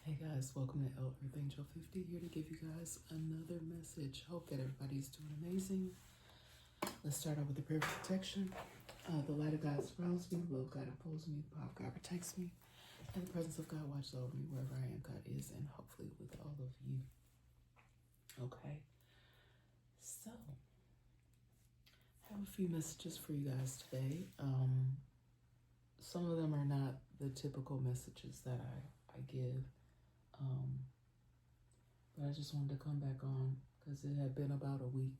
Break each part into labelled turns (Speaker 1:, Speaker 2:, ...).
Speaker 1: Hey guys, welcome to El Earth Angel 50, here to give you guys another message. Hope that everybody's doing amazing. Let's start out with the prayer of protection. The light of God surrounds me, the will of God upholds me, the power of God protects me, and the presence of God watches over me wherever I am. God is, and hopefully with all of you. Okay, so I have a few messages for you guys today. Some of them are not the typical messages that I give. But I just wanted to come back on because it had been about a week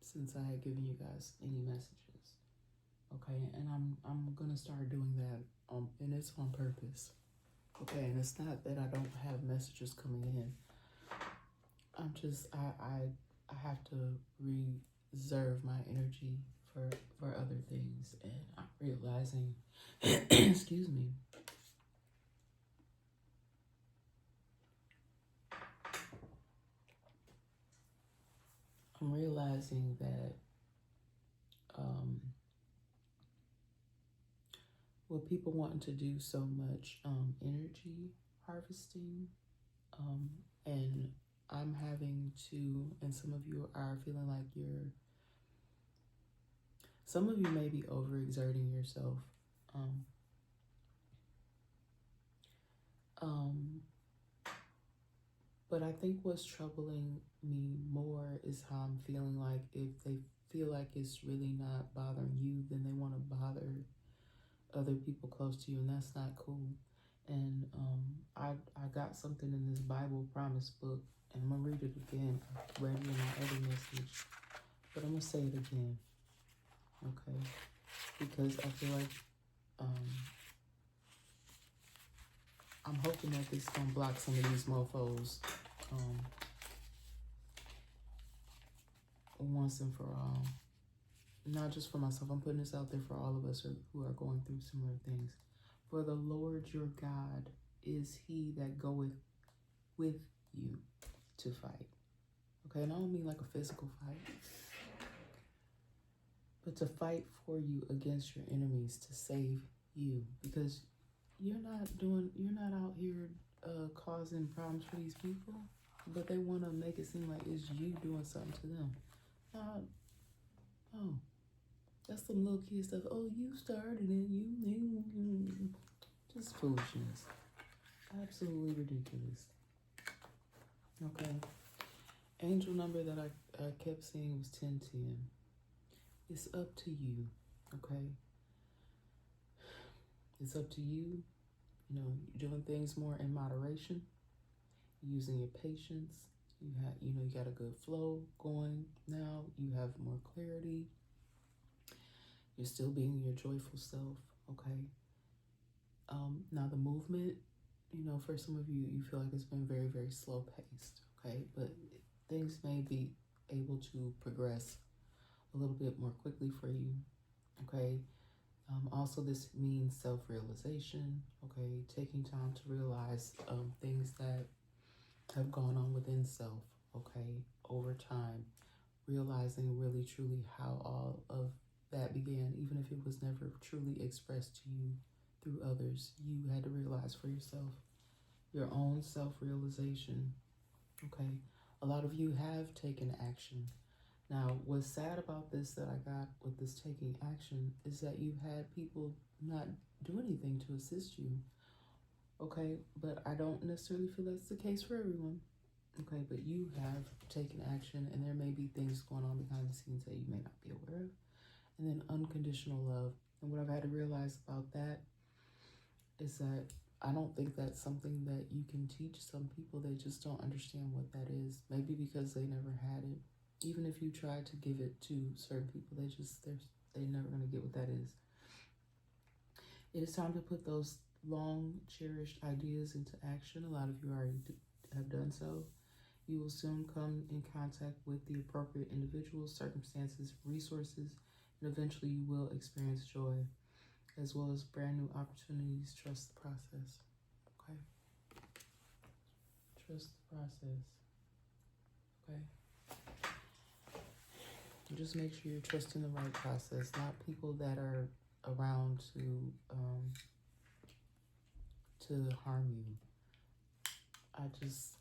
Speaker 1: since I had given you guys any messages. Okay, and I'm gonna start doing that, and it's on purpose. Okay, and it's not that I don't have messages coming in. I'm just I have to reserve my energy for other things, and I'm realizing, excuse me. I'm realizing that with people wanting to do so much energy harvesting, and I'm having to, and some of you are feeling like some of you may be overexerting yourself. But I think what's troubling me more is how I'm feeling like if they feel like it's really not bothering you, then they want to bother other people close to you, and that's not cool. And I got something in this Bible promise book, and I'm gonna read it again. I read it in my other message, but I'm gonna say it again, okay? Because I feel like I'm hoping that this gonna block some of these mofos once and for all. Not just for myself, I'm putting this out there for all of us who are going through similar things. For the Lord your God is he that goeth with you to fight. Okay, and I don't mean like a physical fight, but to fight for you against your enemies, to save you. Because you're not out here causing problems for these people, but they want to make it seem like it's you doing something to them. Oh, that's some little kid stuff. Oh, you started it. You just foolishness. Absolutely ridiculous. Okay. Angel number that I kept seeing was 1010. It's up to you. Okay. It's up to you. You know, you're doing things more in moderation, using your patience. You got a good flow going now. You have more clarity. You're still being your joyful self. Okay. Now the movement, for some of you, you feel like it's been very, very slow paced. Okay, but things may be able to progress a little bit more quickly for you. Okay. Also, this means self-realization. Okay, taking time to realize things that have gone on within self. Okay, over time, realizing really truly how all of that began, even if it was never truly expressed to you through others. You had to realize for yourself, your own self-realization. Okay, a lot of you have taken action. Now, what's sad about this that I got with this taking action is that you've had people not do anything to assist you. Okay, but I don't necessarily feel that's the case for everyone. Okay, but you have taken action, and there may be things going on behind the scenes that you may not be aware of. And then unconditional love. And what I've had to realize about that is that I don't think that's something that you can teach some people. They just don't understand what that is. Maybe because they never had it. Even if you try to give it to certain people, they're never going to get what that is. It is time to put those long cherished ideas into action. A lot of you already have done so. You will soon come in contact with the appropriate individuals, circumstances, resources, and eventually you will experience joy as well as brand new opportunities. Trust the process. Okay? Trust the process. Okay? Just make sure you're trusting the right process, not people that are around to harm you. just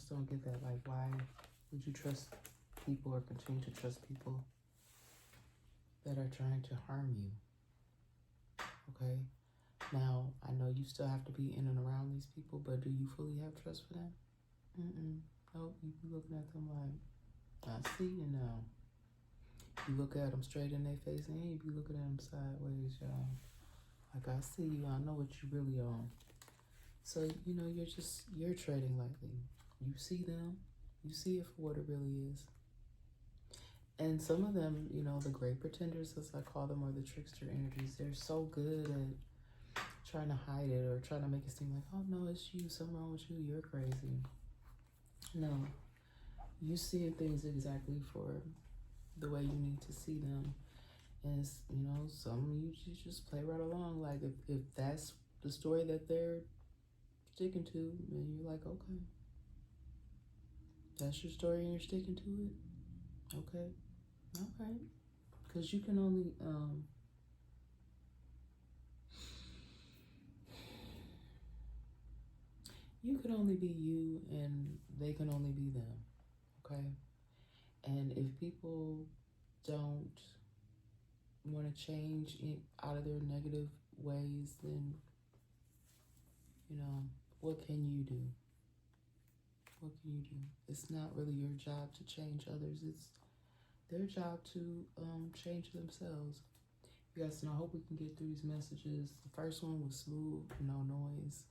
Speaker 1: don't get that. Like, why would you trust people or continue to trust people that are trying to harm you? Okay. Now, I know you still have to be in and around these people, but do you fully have trust for them? Nope. You be looking at them like, I see you now. You look at them straight in their face, and you be looking at them sideways, y'all. Like, I see you. I know what you really on. So, you're treading lightly. You see them. You see it for what it really is. And some of them, the great pretenders, as I call them, or the trickster energies, they're so good at trying to hide it or trying to make it seem like, oh, no, it's you. Something wrong with you. You're crazy. No. You seeing things exactly for the way you need to see them. And, some of you just play right along. Like, if that's the story that they're sticking to, then you're like, okay. That's your story and you're sticking to it? Okay. All right. Because you can only, be you and they can only be them. Okay. And if people don't want to change out of their negative ways, then, what can you do? What can you do? It's not really your job to change others. It's their job to change themselves. You guys, I hope we can get through these messages. The first one was smooth, no noise.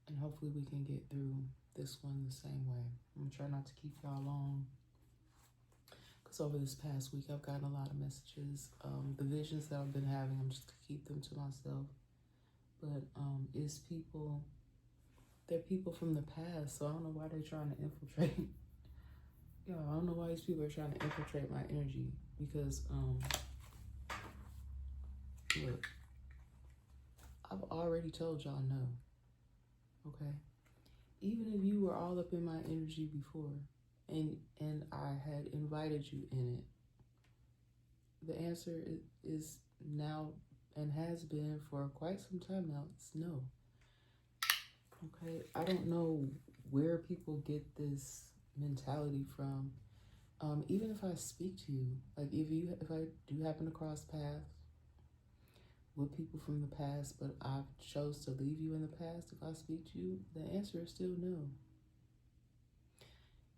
Speaker 1: And hopefully we can get through this one the same way. I'm going to try not to keep y'all long. Because over this past week, I've gotten a lot of messages. The visions that I've been having, I'm just going to keep them to myself. But they're people from the past, so I don't know why they're trying to infiltrate. I don't know why these people are trying to infiltrate my energy. Because, look, I've already told y'all no. Okay? Even if you were all up in my energy before, and I had invited you in it, the answer is now and has been for quite some time now. It's no. Okay, I don't know where people get this mentality from. Even if I speak to you, like if I do happen to cross paths with people from the past, but I chose to leave you in the past, if I speak to you, the answer is still no.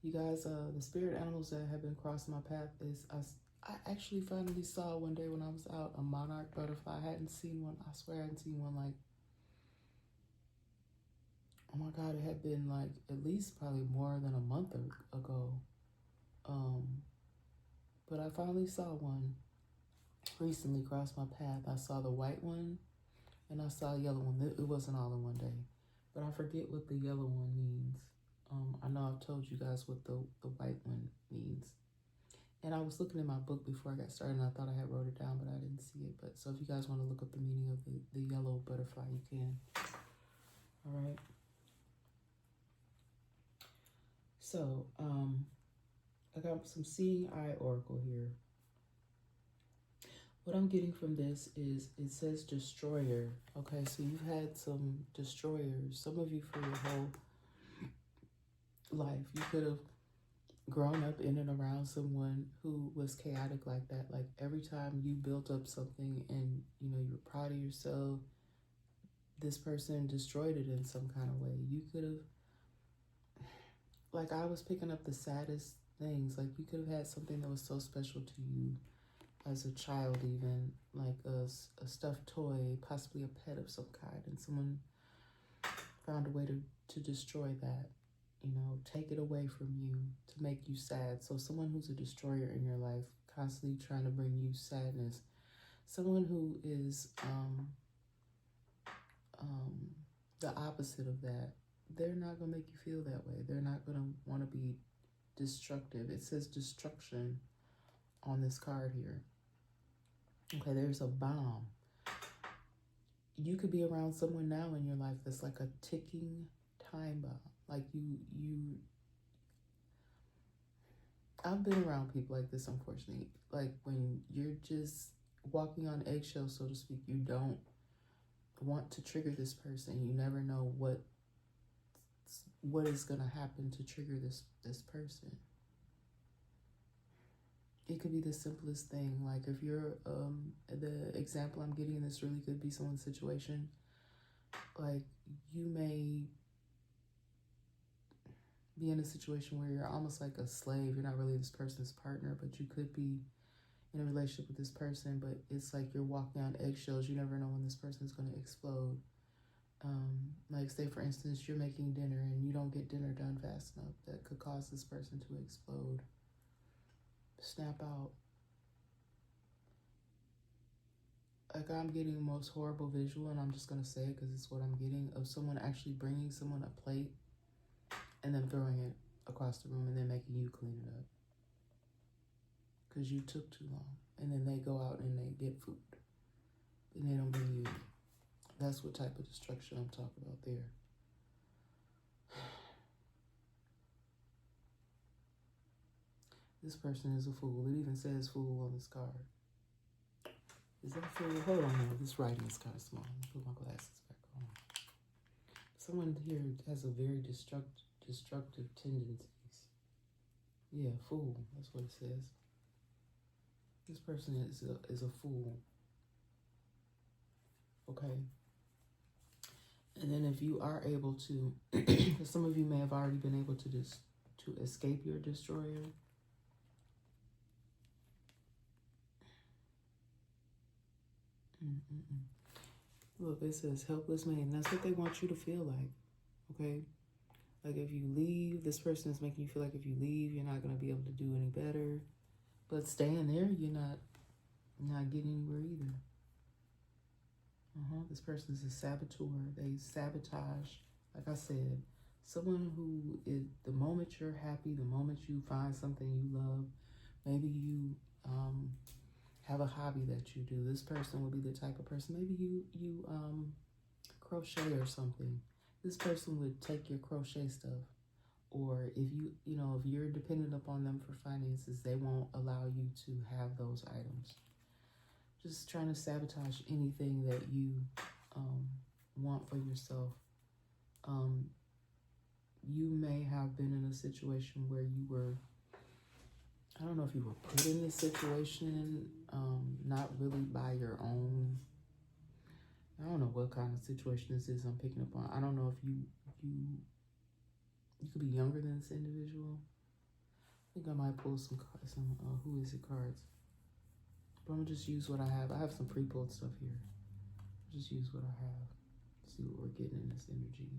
Speaker 1: You guys, the spirit animals that have been crossing my path is, I actually finally saw one day when I was out a monarch butterfly. I hadn't seen one. I swear I hadn't seen one like, oh my God, it had been like at least probably more than a month ago. But I finally saw one recently cross my path. I saw the white one and I saw a yellow one. It wasn't all in one day, but I forget what the yellow one means. I know I've told you guys what the white one means. And I was looking in my book before I got started, and I thought I had wrote it down, but I didn't see it. But so if you guys want to look up the meaning of the yellow butterfly, you can. All right. So, I got some Seeing Eye Oracle here. What I'm getting from this is it says destroyer. Okay, so you've had some destroyers. Some of you for your whole life. You could have grown up in and around someone who was chaotic like that. Like every time you built up something and you were proud of yourself, this person destroyed it in some kind of way. You could have, like I was picking up the saddest things. Like you could have had something that was so special to you as a child, even like a stuffed toy, possibly a pet of some kind, and someone found a way to destroy that. Take it away from you to make you sad. So someone who's a destroyer in your life, constantly trying to bring you sadness. Someone who is the opposite of that. They're not going to make you feel that way. They're not going to want to be destructive. It says destruction on this card here. Okay, there's a bomb. You could be around someone now in your life that's like a ticking time bomb. Like I've been around people like this, unfortunately. Like when you're just walking on eggshells, so to speak, you don't want to trigger this person. You never know what what is going to happen to trigger this person. It could be the simplest thing. Like if you're, the example I'm getting, this really could be someone's situation. Like you may be in a situation where you're almost like a slave. You're not really this person's partner, but you could be in a relationship with this person, but it's like you're walking on eggshells. You never know when this person is going to explode. Like say for instance, you're making dinner and you don't get dinner done fast enough. That could cause this person to explode, snap out. Like I'm getting the most horrible visual, and I'm just going to say it because it's what I'm getting, of someone actually bringing someone a plate and then throwing it across the room and then making you clean it up because you took too long. And then they go out and they get food and they don't bring you. That's what type of destruction I'm talking about there. This person is a fool. It even says fool on this card. Is that fool? Hold on now. This writing is kind of small. Let me put my glasses back on. Someone here has a very destructive tendencies. Yeah, fool. That's what it says. This person is a fool. Okay. And then if you are able to, because some of you may have already been able to escape your destroyer. Look, it says helpless maiden. That's what they want you to feel like. Okay. Like if you leave, this person is making you feel like if you leave, you're not going to be able to do any better. But staying there, you're not getting anywhere either. This person is a saboteur. They sabotage. Like I said, someone who is, the moment you're happy, the moment you find something you love, maybe you have a hobby that you do. This person will be the type of person. Maybe you crochet or something. This person would take your crochet stuff. Or if if you're dependent upon them for finances, they won't allow you to have those items. Just trying to sabotage anything that you want for yourself. You may have been in a situation where you were, I don't know if you were put in this situation, not really by your own. I don't know what kind of situation this is I'm picking up on. I don't know if you could be younger than this individual. I think I might pull some cards, who is it cards. But I'm gonna just use what I have. I have some pre-pulled stuff here. Just use what I have. See what we're getting in this energy.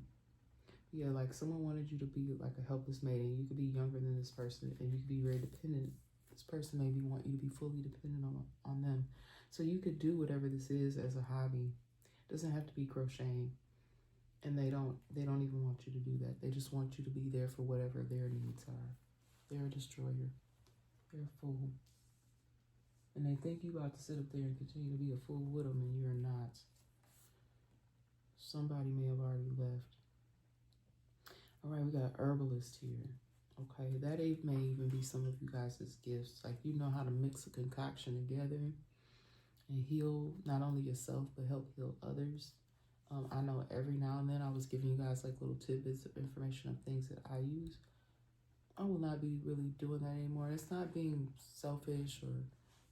Speaker 1: Yeah, like someone wanted you to be like a helpless maiden. You could be younger than this person and you could be very dependent. This person maybe want you to be fully dependent on them. So you could do whatever this is as a hobby. It doesn't have to be crocheting. And they don't even want you to do that. They just want you to be there for whatever their needs are. They're a destroyer. They're a fool. And they think you about to sit up there and continue to be a fool with them, and you're not. Somebody may have already left. All right, we got herbalist here. Okay, that may even be some of you guys' gifts. Like you know how to mix a concoction together and heal not only yourself, but help heal others. I know every now and then I was giving you guys like little tidbits of information of things that I use. I will not be really doing that anymore. It's not being selfish or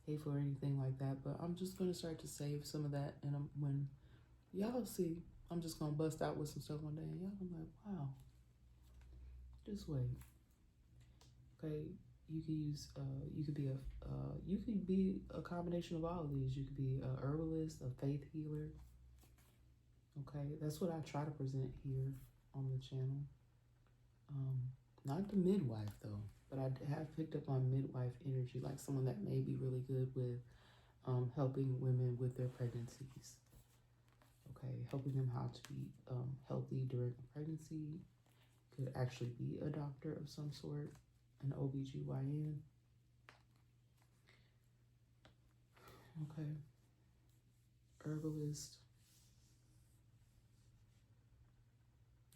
Speaker 1: hateful or anything like that, but I'm just going to start to save some of that. And when y'all see, I'm just going to bust out with some stuff one day and y'all be like, wow, just wait. Okay, you could use, you could be a combination of all of these. You could be a herbalist, a faith healer. Okay, that's what I try to present here on the channel. Not the midwife though, but I have picked up on midwife energy, like someone that may be really good with helping women with their pregnancies. Okay, helping them how to be healthy during a pregnancy. Could actually be a doctor of some sort, an OBGYN. Okay, herbalist.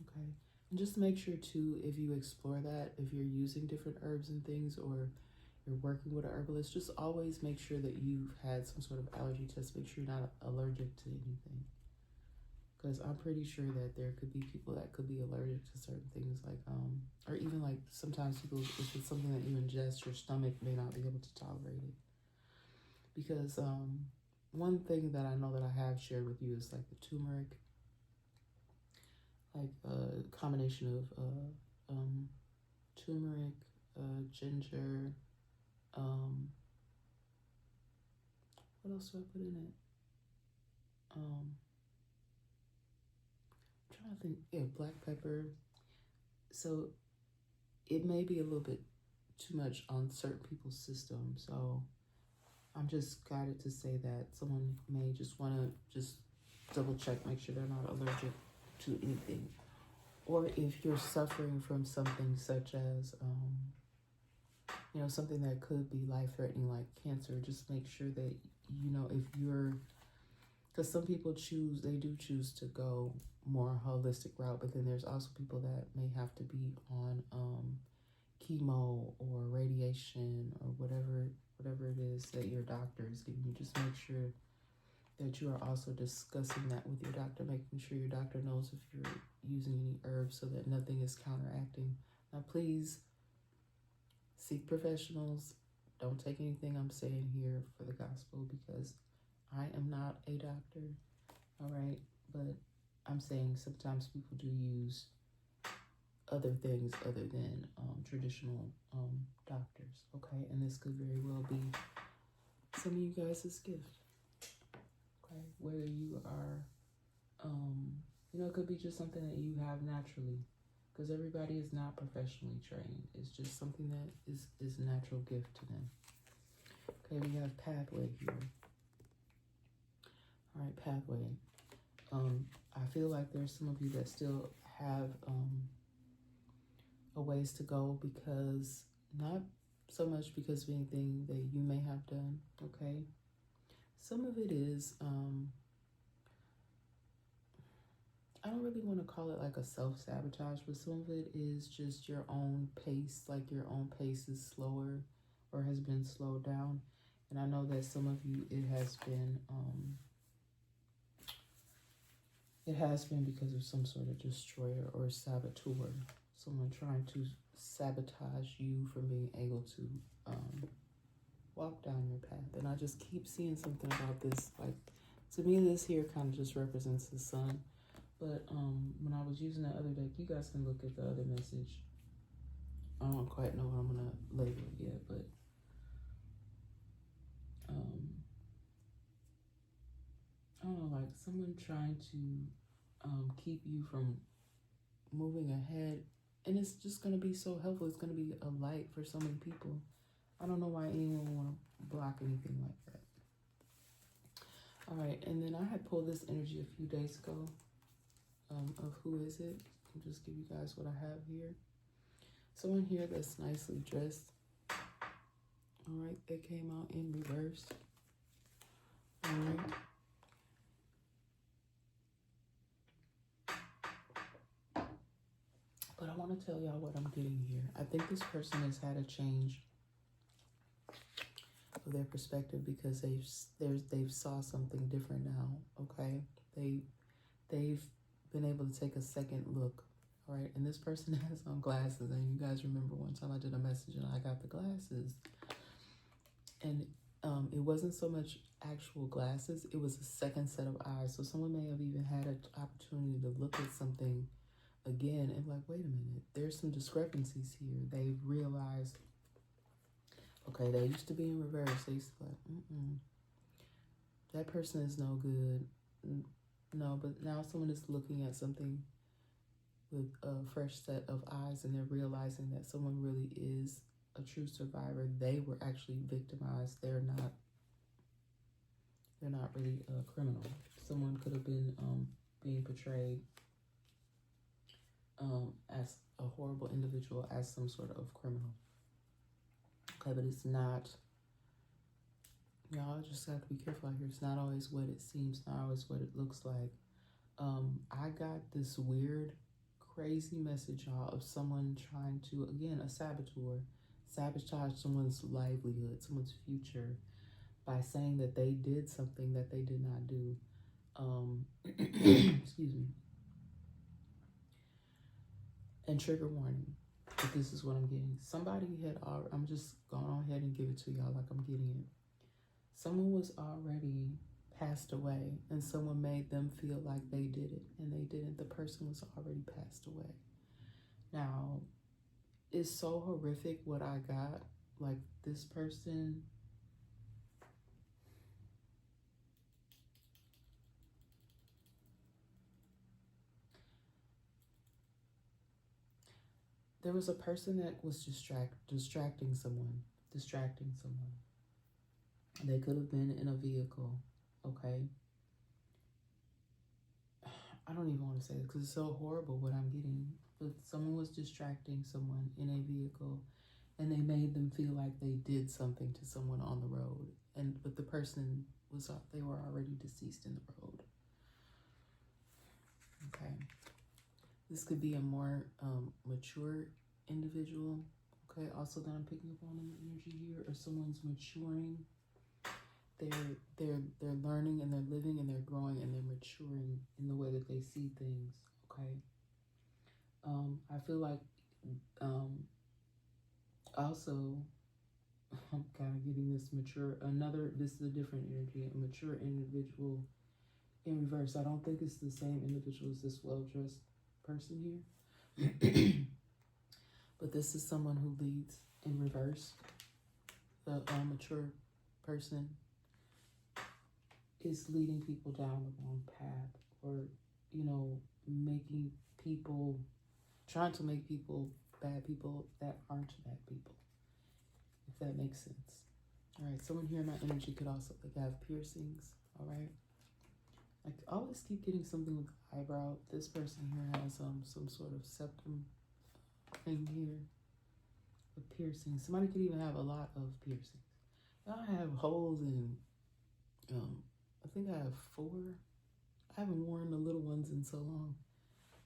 Speaker 1: Okay, and just make sure too, if you explore that, if you're using different herbs and things, or you're working with an herbalist, just always make sure that you've had some sort of allergy test. Make sure you're not allergic to anything, because I'm pretty sure that there could be people that could be allergic to certain things, like or even like sometimes people, if it's something that you ingest, your stomach may not be able to tolerate it. Because one thing that I know that I have shared with you is like the turmeric, like a combination of turmeric, ginger, what else do I put in it? I'm trying to think. Yeah, black pepper. So it may be a little bit too much on certain people's system. So I'm just guided to say that someone may just want to just double check, make sure they're not allergic to anything. Or if you're suffering from something such as, something that could be life-threatening like cancer, just make sure that, if you're, because some people they do choose to go more holistic route, but then there's also people that may have to be on chemo or radiation or whatever it is that your doctor is giving you. Just make sure that you are also discussing that with your doctor, making sure your doctor knows if you're using any herbs so that nothing is counteracting. Now, please seek professionals. Don't take anything I'm saying here for the gospel, because I am not a doctor, all right? But I'm saying sometimes people do use other things other than traditional doctors, okay? And this could very well be some of you guys' gift, okay? Whether you are, it could be just something that you have naturally, because everybody is not professionally trained. It's just something that is a natural gift to them. Okay, we have pathway here. All right, pathway. I feel like there's some of you that still have a ways to go, because not so much because of anything that you may have done, okay? Some of it is, I don't really want to call it like a self-sabotage, but some of it is just your own pace, like your own pace is slower or has been slowed down. And I know that some of you, it has been because of some sort of destroyer or saboteur, someone trying to sabotage you from being able to walk down your path. And I just keep seeing something about this. Like, to me, this here kind of just represents the sun. But when I was using the other deck, you guys can look at the other message. I don't quite know what I'm going to label it yet, but I don't know, like someone trying to keep you from moving ahead. And it's just going to be so helpful. It's going to be a light for so many people. I don't know why anyone would want to block anything like that. All right, and then I had pulled this energy a few days ago of who is it. I'll just give you guys what I have here. Someone here that's nicely dressed. All right, they came out in reverse. All right. But I want to tell y'all what I'm getting here. I think this person has had a change of their perspective, because they've saw something different now. Okay, they've been able to take a second look. All right, and this person has on glasses, and you guys remember one time I did a message and I got the glasses, and it wasn't so much actual glasses, it was a second set of eyes. So someone may have even had an opportunity to look at something again and like, wait a minute, there's some discrepancies here. They've realized, okay, they used to be in reverse. They used to be like, that person is no good. No, but now someone is looking at something with a fresh set of eyes, and they're realizing that someone really is a true survivor. They were actually victimized. They're not really a criminal. Someone could have been being portrayed as a horrible individual, as some sort of criminal. Okay, but it's not. Y'all just have to be careful out here. It's not always what it seems, not always what it looks like. I got this weird, crazy message, y'all, of someone trying to, again, a saboteur, sabotage someone's livelihood, someone's future, by saying that they did something that they did not do. Excuse me. And trigger warning. But this is what I'm getting. Somebody had, I'm just going on ahead and give it to y'all like I'm getting it. Someone was already passed away and someone made them feel like they did it and they didn't. The person was already passed away. Now, it's so horrific what I got. Like this person, there was a person that was distracting someone. They could have been in a vehicle, okay? I don't even want to say this because it's so horrible what I'm getting. But someone was distracting someone in a vehicle and they made them feel like they did something to someone on the road. But the person they were already deceased in the road. Okay. This could be a more mature individual. Okay. Also that I'm picking up on in the energy here, or someone's maturing. They're learning and they're living and they're growing and they're maturing in the way that they see things. Okay. I feel like also I'm kind of getting this mature. This is a different energy, a mature individual in reverse. I don't think it's the same individual as this well-dressed person here. But this is someone who leads in reverse. The mature person is leading people down the wrong path, or, trying to make people bad people that aren't bad people, if that makes sense. All right, someone here in my energy could also have piercings, all right? I always keep getting something with the eyebrow. This person here has some sort of septum thing here, a piercing. Somebody could even have a lot of piercings. I have holes in, I think I have 4. I haven't worn the little ones in so long.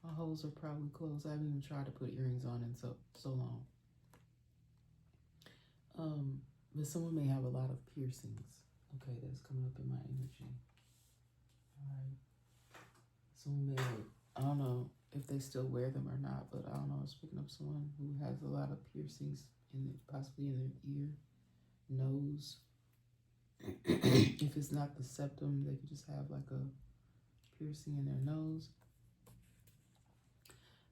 Speaker 1: My holes are probably closed. I haven't even tried to put earrings on in so long. But someone may have a lot of piercings. Okay, that's coming up in my energy. All right. Someone may, I don't know if they still wear them or not, but I don't know. I was picking up someone who has a lot of piercings possibly in their ear, nose. If it's not the septum, they could just have like a piercing in their nose.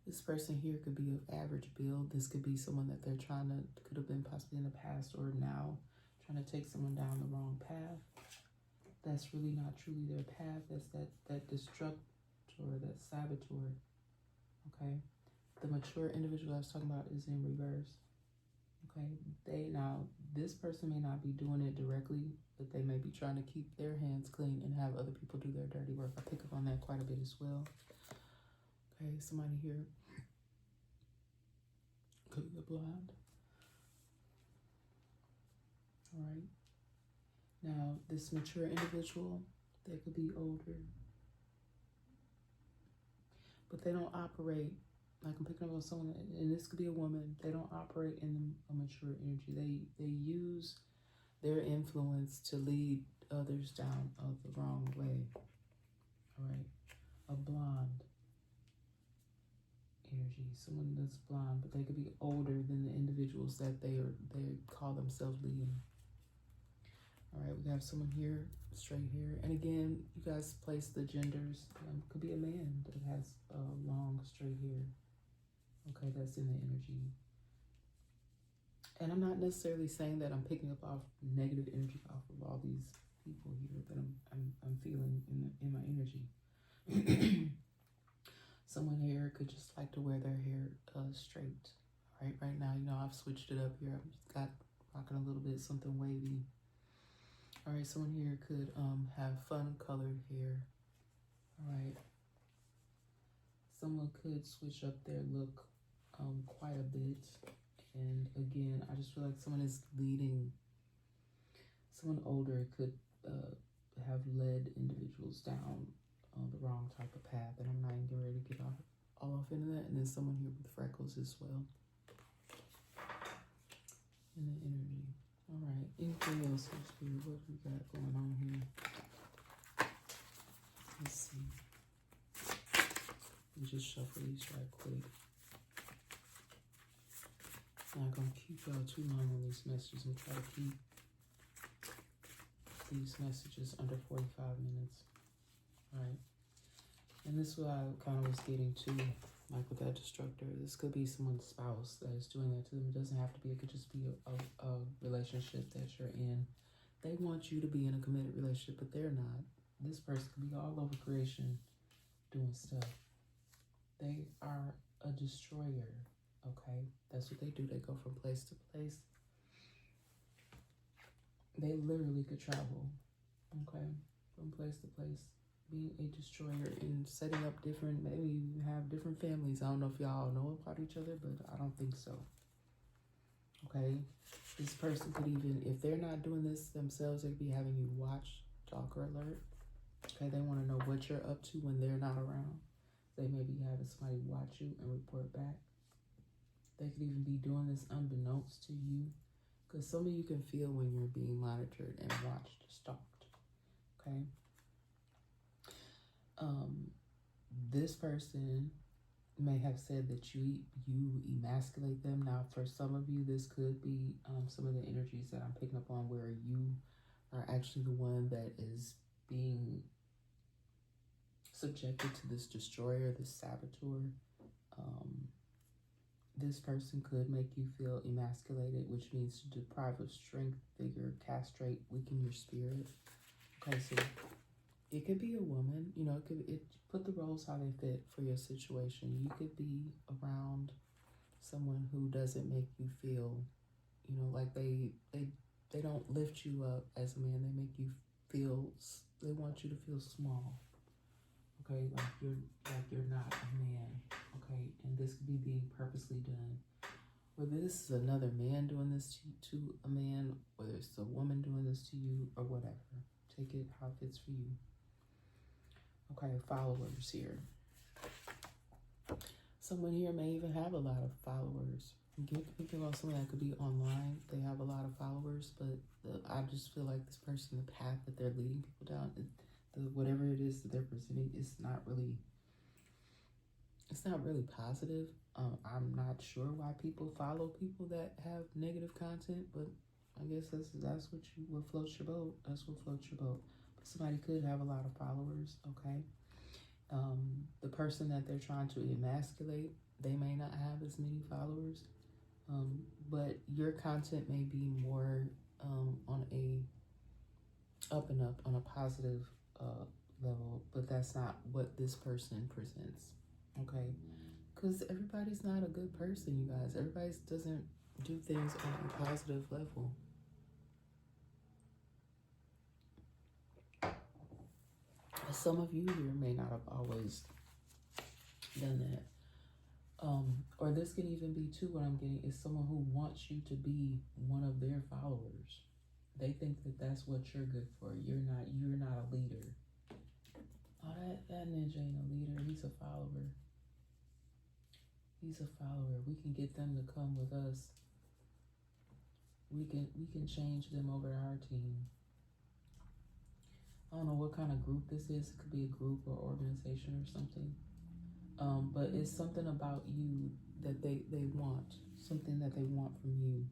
Speaker 1: This person here could be of average build. This could be someone that could have been possibly in the past or now trying to take someone down the wrong path. That's really not truly their path. That's that destructor, that saboteur. Okay. The mature individual I was talking about is in reverse. Okay. This person may not be doing it directly, but they may be trying to keep their hands clean and have other people do their dirty work. I pick up on that quite a bit as well. Okay, somebody here could be blind. All right. Now, this mature individual, they could be older, but they don't operate, like I'm picking up on someone, and this could be a woman, they don't operate in a mature energy. They use their influence to lead others down the wrong way. All right. A blonde energy, someone that's blonde, but they could be older than the individuals that they call themselves leading. All right, we have someone here, straight hair. And again, you guys place the genders. Could be a man that has long, straight hair. Okay, that's in the energy. And I'm not necessarily saying that I'm picking up off negative energy off of all these people here that I'm feeling in my energy. Someone here could just like to wear their hair straight. Right now, I've switched it up here. I've just got rocking a little bit something wavy. All right, someone here could have fun colored hair. All right. Someone could switch up their look quite a bit. And again, I just feel like someone is leading. Someone older could have led individuals down the wrong type of path. And I'm not even ready to get all off into that. And then someone here with freckles as well. In the energy. All right, anything else here, Spirit? What we got going on here? Let's see. Let me just shuffle these right quick. I'm not gonna keep y'all too long on these messages. I'm trying to keep these messages under 45 minutes. All right. And this is what I kind of was getting to, like with that destructor. This could be someone's spouse that is doing that to them. It doesn't have to be. It could just be a relationship that you're in. They want you to be in a committed relationship, but they're not. This person could be all over creation doing stuff. They are a destroyer, okay? That's what they do. They go from place to place. They literally could travel, okay? From place to place. Being a destroyer and setting up different, maybe you have different families. I don't know if y'all know about each other, but I don't think so. Okay? This person could even, if they're not doing this themselves, they could be having you watch, stalker alert. Okay, they want to know what you're up to when they're not around. They may be having somebody watch you and report back. They could even be doing this unbeknownst to you. Because some of you can feel when you're being monitored and watched, stalked. Okay? This person may have said that you emasculate them. Now, for some of you, this could be some of the energies that I'm picking up on where you are actually the one that is being subjected to this destroyer, this saboteur. This person could make you feel emasculated, which means to deprive of strength, vigor, castrate, weaken your spirit. Okay, so it could be a woman, you know, it put the roles how they fit for your situation. You could be around someone who doesn't make you feel, you know, like they don't lift you up as a man. They make you feel, they want you to feel small. Okay, like you're not a man. Okay, and this could be being purposely done. Whether this is another man doing this to a man, whether it's a woman doing this to you, or whatever. Take it how it fits for you. Okay, followers here. Someone here may even have a lot of followers. Thinking about someone that could be online. They have a lot of followers, but I just feel like this person, the path that they're leading people down, whatever it is that they're presenting, is not really. It's not really positive. I'm not sure why people follow people that have negative content, but I guess that's what floats your boat. That's what floats your boat. But somebody could have a lot of followers, okay? The person that they're trying to emasculate, they may not have as many followers, but your content may be more on a up and up, on a positive level, but that's not what this person presents, okay? Because everybody's not a good person, you guys. Everybody doesn't do things on a positive level. Some of you here may not have always done that. Or this can even be too, what I'm getting is someone who wants you to be one of their followers. They think that that's what you're good for. You're not a leader. Oh, that ninja ain't a leader. He's a follower. He's a follower. We can get them to come with us. We can change them over to our team. I don't know what kind of group this is. It could be a group or organization or something. But it's something about you that they want. Something that they want from you.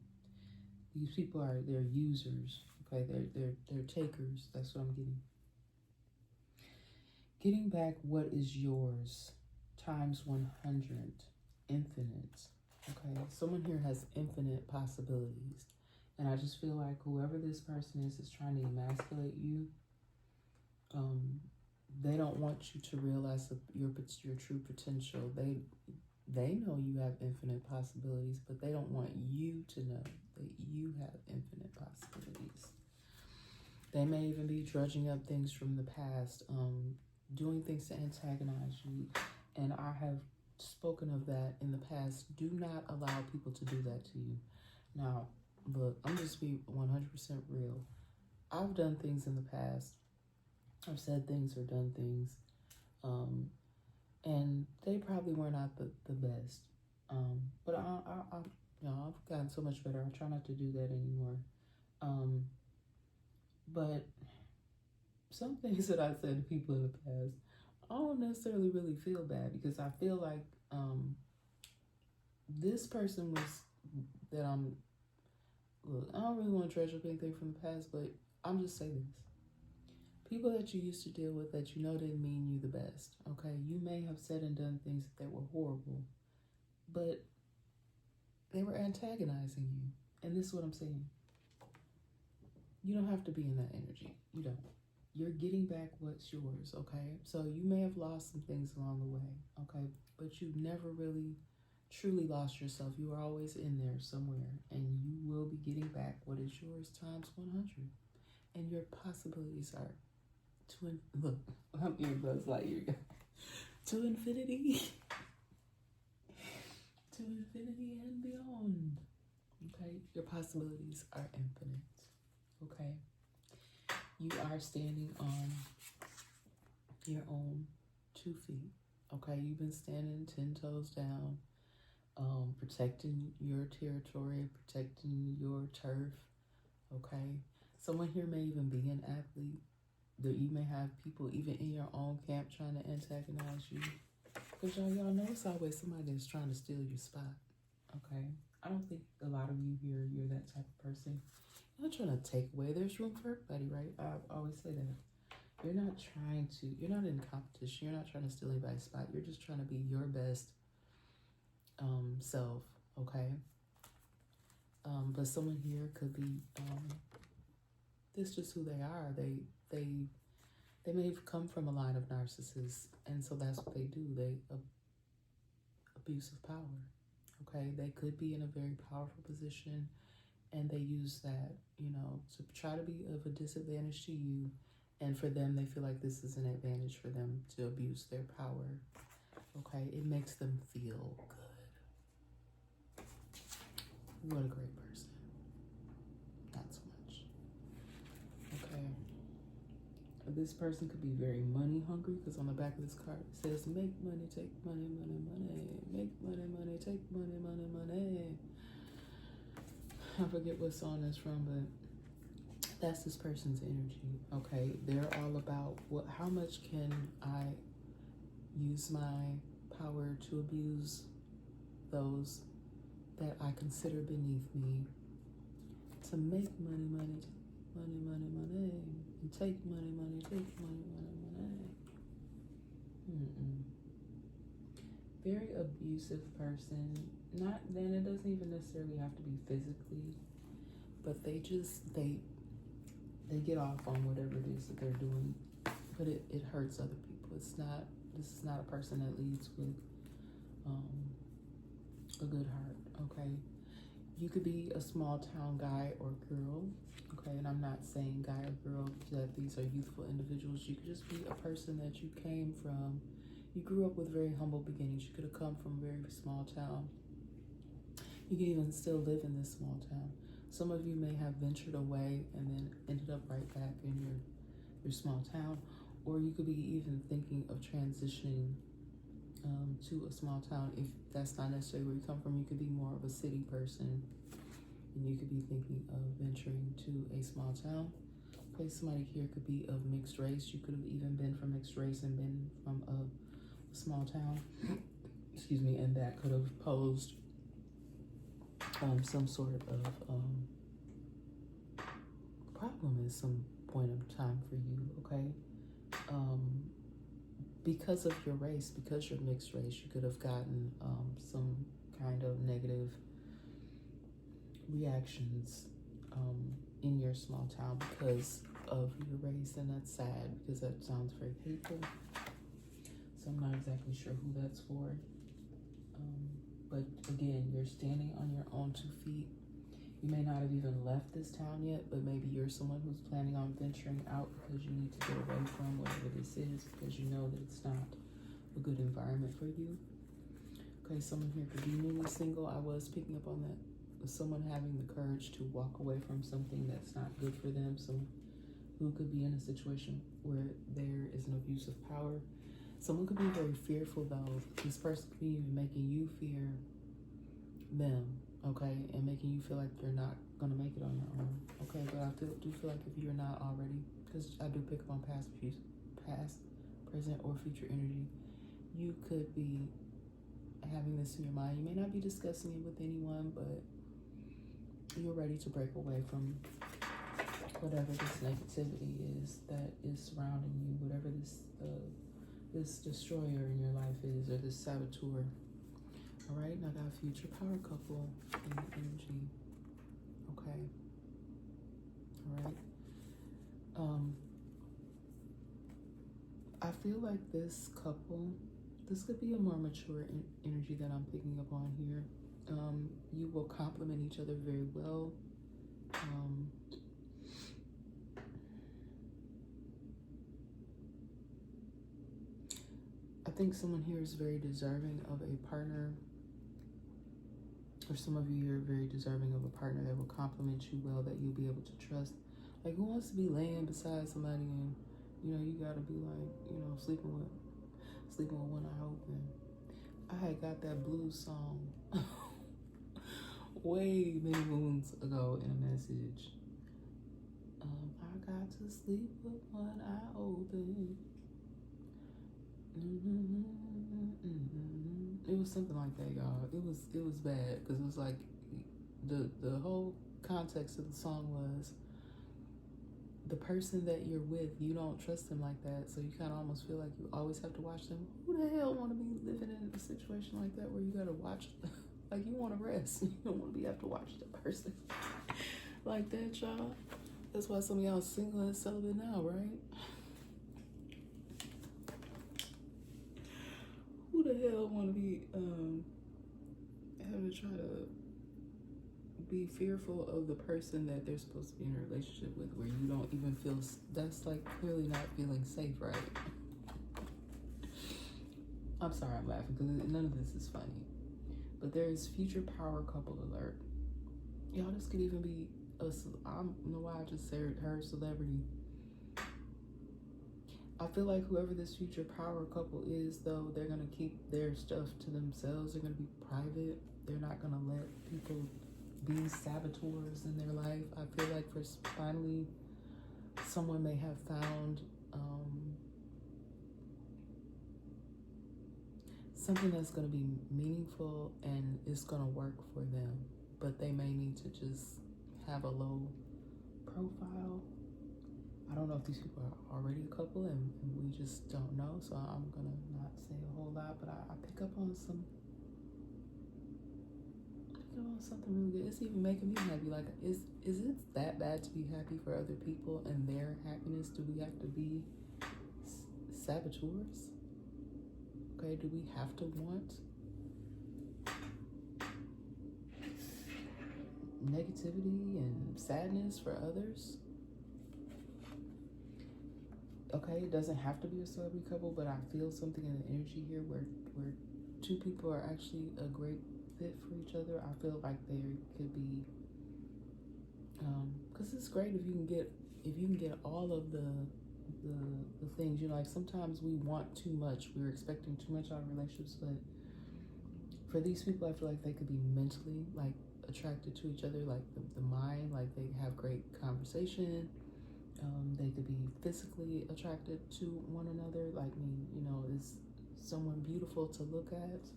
Speaker 1: These people they're users. Okay, they're takers. That's what I'm getting. Getting back what is yours times 100, infinite. Okay, someone here has infinite possibilities. And I just feel like whoever this person is trying to emasculate you. They don't want you to realize your true potential. They know you have infinite possibilities, but they don't want you to know that you have infinite possibilities. They may even be drudging up things from the past, doing things to antagonize you. And I have spoken of that in the past. Do not allow people to do that to you. Now, look, I'm just being 100% real. I've done things in the past. I've said things or done things, and they probably were not the best. But I've gotten so much better. I try not to do that anymore. But some things that I said to people in the past, I don't necessarily really feel bad because I feel like this person was that I'm. Look, I don't really want to treasure anything from the past, but I'm just saying this. People that you used to deal with that you know didn't mean you the best, okay? You may have said and done things that were horrible, but they were antagonizing you. And this is what I'm saying. You don't have to be in that energy. You don't. You're getting back what's yours, okay? So you may have lost some things along the way, okay? But you never really truly lost yourself. You were always in there somewhere, and you will be getting back what is yours times 100. And your possibilities are look, I'm earbuds like you to infinity, to infinity and beyond. Okay, your possibilities are infinite. Okay, you are standing on your own 2 feet. Okay, you've been standing 10 toes down, protecting your territory, protecting your turf. Okay, someone here may even be an athlete. That you may have people even in your own camp trying to antagonize you. Because y'all know it's always somebody that's trying to steal your spot. Okay? I don't think a lot of you here, you're that type of person. You're not trying to take away. There's room for everybody, right? I always say that. You're not in competition. You're not trying to steal anybody's spot. You're just trying to be your best self, okay? But someone here could be, this is just who they are. They may have come from a line of narcissists, and so that's what they do. They abuse of power. Okay, they could be in a very powerful position, and they use that, to try to be of a disadvantage to you, and for them, they feel like this is an advantage for them to abuse their power. Okay, it makes them feel good. What a great person. Not so much. Okay. This person could be very money hungry because on the back of this card it says make money, take money, money, money, make money, money, take money, money, money. I forget what song that's from, but that's this person's energy. Okay, they're all about how much can I use my power to abuse those that I consider beneath me, to make money, money, money, money, money, and take money, money, take money, money, money. Very abusive person. Not then it doesn't even necessarily have to be physically, but they get off on whatever it is that they're doing, but it hurts other people. This is not a person that leads with a good heart. Okay, you could be a small town guy or girl. Okay, and I'm not saying guy or girl that these are youthful individuals. You could just be a person that you grew up with very humble beginnings. You could have come from a very small town. You could even still live in this small town. Some of you may have ventured away and then ended up right back in your small town, or you could be even thinking of transitioning to a small town. If that's not necessarily where you come from, you could be more of a city person, and you could be thinking of venturing to a small town. Okay, somebody here could be of mixed race. You could have even been from mixed race and been from a small town. Excuse me, and that could have posed some sort of problem at some point of time for you. Okay, because of your race, because you're mixed race, you could have gotten some kind of negative reactions in your small town because of your race, and that's sad because that sounds very hateful. So I'm not exactly sure who that's for. But again, you're standing on your own 2 feet. You may not have even left this town yet, but maybe you're someone who's planning on venturing out because you need to get away from whatever this is because you know that it's not a good environment for you. Okay, someone here could be newly single. I was picking up on that. Someone having the courage to walk away from something that's not good for them. Someone who could be in a situation where there is an abuse of power. Someone could be very fearful though. This person could be even making you fear them, okay, and making you feel like you're not gonna make it on your own, okay. But I do feel like if you're not already, because I do pick up on past present or future energy. You could be having this in your mind. You may not be discussing it with anyone, but you're ready to break away from whatever this negativity is that is surrounding you, whatever this destroyer in your life is, or this saboteur. All right, and I got future power couple in the energy. Okay. All right. I feel like this couple, this could be a more mature energy that I'm picking up on here. You will complement each other very well. I think someone here is very deserving of a partner, or some of you here are very deserving of a partner that will complement you well, that you'll be able to trust. Like, who wants to be laying beside somebody and, you know, you gotta be like, you know, sleeping with one eye open. I had got that blues song way many moons ago in a message. I got to sleep with one eye open. It was something like that, y'all. It was bad, because it was like the whole context of the song was the person that you're with, you don't trust them like that, so you kind of almost feel like you always have to watch them. Who the hell want to be living in a situation like that where you gotta watch? Like, you want to rest, you don't want to have to watch that person like that, y'all. That's why some of y'all single and celibate now, right? Who the hell want to be having to try to be fearful of the person that they're supposed to be in a relationship with, where you don't even feel, that's like clearly not feeling safe, right? I'm sorry I'm laughing because none of this is funny, but there is future power couple alert. Y'all, this could even be I don't know why I just said her celebrity. I feel like whoever this future power couple is, though, they're gonna keep their stuff to themselves. They're gonna be private. They're not gonna let people be saboteurs in their life. I feel like finally someone may have found something that's going to be meaningful and is going to work for them, but they may need to just have a low profile. I don't know if these people are already a couple and we just don't know, so I'm going to not say a whole lot, but I pick up on something really good. It's even making me happy. Like, is it that bad to be happy for other people and their happiness? Do we have to be saboteurs? Okay, do we have to want negativity and sadness for others? Okay, it doesn't have to be a celebrity couple, but I feel something in the energy here where two people are actually a great fit for each other. I feel like there could be, because it's great if you can get all of the things, you know, like sometimes we want too much. We're expecting too much out of relationships, but for these people, I feel like they could be mentally like attracted to each other, like the mind, like they have great conversation. They could be physically attracted to one another, like, you know, is someone beautiful to look at.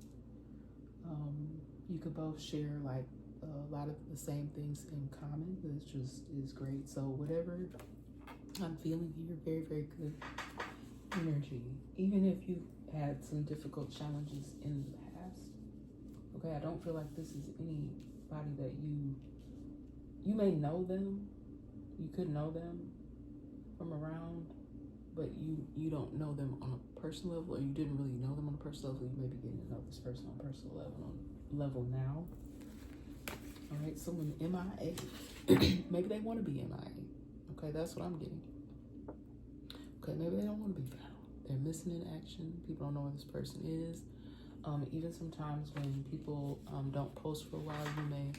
Speaker 1: You could both share like a lot of the same things in common, but it's just is great. So whatever I'm feeling here, very, very good energy. Even if you had some difficult challenges in the past, okay, I don't feel like this is anybody that you may know them, you could know them from around, but you don't know them on a personal level, or you didn't really know them on a personal level. You may be getting to know this person on a personal level now. All right, someone MIA. Maybe they want to be MIA. Okay, that's what I'm getting. Okay, maybe they don't want to be found. They're missing in action. People don't know where this person is. Even sometimes when people don't post for a while, you may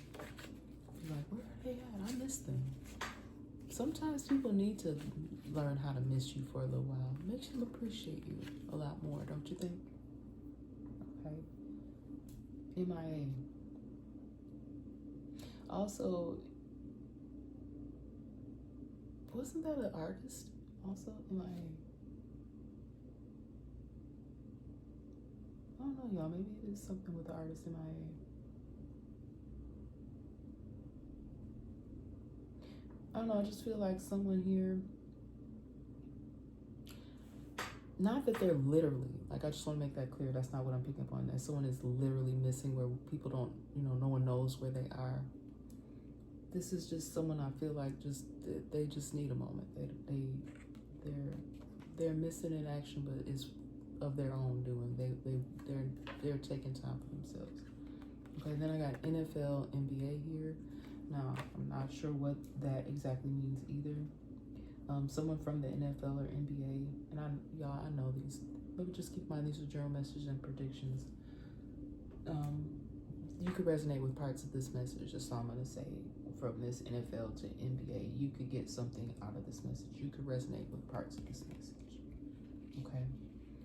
Speaker 1: be like, where are they at? I miss them. Sometimes people need to learn how to miss you for a little while. Makes them appreciate you a lot more, don't you think? Okay. MIA. Also, wasn't that an artist? Also, MIA. don't know, y'all. Maybe it is something with the artist MIA. I don't know. I just feel like someone here, not that they're literally, like, I just want to make that clear. That's not what I'm picking up on. That someone is literally missing, where people don't, no one knows where they are. This is just someone I feel like they just need a moment. They're missing in action, but it's of their own doing. They're taking time for themselves. Okay, then I got NFL, NBA here. Now I'm not sure what that exactly means either. Someone from the NFL or NBA, and I know these. Maybe just keep in mind these are general messages and predictions. You could resonate with parts of this message. That's all I'm gonna say. From this NFL to NBA, you could get something out of this message. You could resonate with parts of this message. Okay,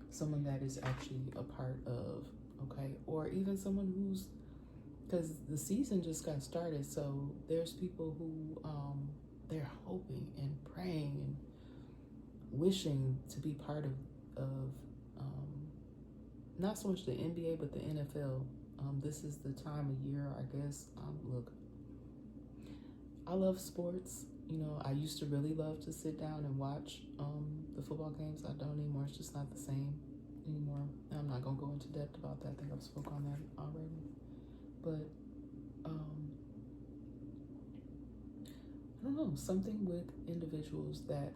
Speaker 1: someone that is actually a part of. Okay, or even someone who's, because the season just got started, so there's people who they're hoping and praying and wishing to be part of not so much the NBA but the NFL. This is the time of year, I guess. Look, I love sports. I used to really love to sit down and watch the football games. I don't anymore. It's just not the same anymore. I'm not gonna go into depth about that. I think I've spoken on that already. But I don't know, something with individuals that,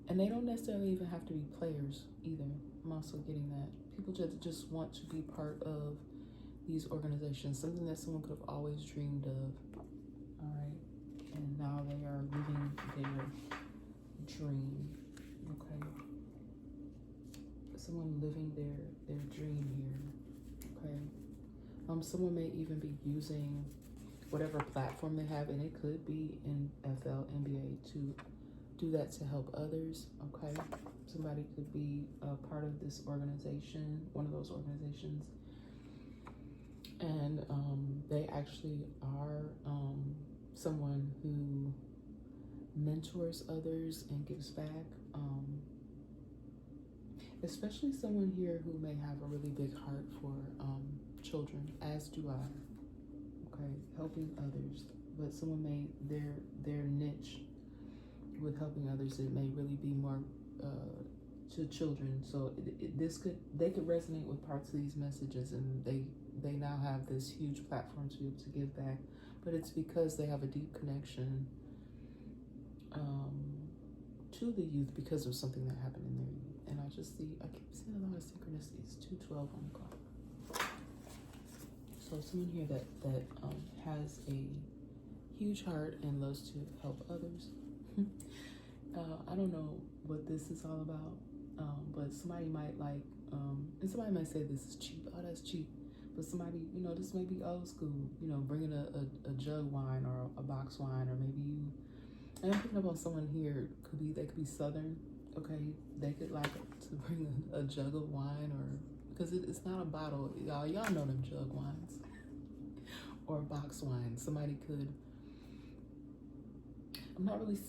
Speaker 1: and they don't necessarily even have to be players either. I'm also getting that people just want to be part of these organizations, something that someone could have always dreamed of. All right, and now they are living their dream. Okay, someone living their dream here. Okay, someone may even be using whatever platform they have, and it could be in NFL, NBA, to do that to help others. Okay, somebody could be a part of this organization, one of those organizations, and they actually are someone who mentors others and gives back. Especially someone here who may have a really big heart for children, as do I. Okay, helping others, but someone may their niche with helping others, it may really be more to children. So they could resonate with parts of these messages, and they now have this huge platform to be able to give back. But it's because they have a deep connection to the youth because of something that happened in their youth. And I keep seeing a lot of synchronicities. 212 on the clock. So someone here that has a huge heart and loves to help others. I don't know what this is all about, but somebody might like, and somebody might say this is cheap. Oh, that's cheap. But somebody, this may be old school. Bringing a jug wine or a box wine, or maybe you. And I'm picking up on someone here. They could be Southern. Okay, they could like to bring a jug of wine, or because it's not a bottle. Y'all know them jug wines or box wine. Somebody could. I'm not really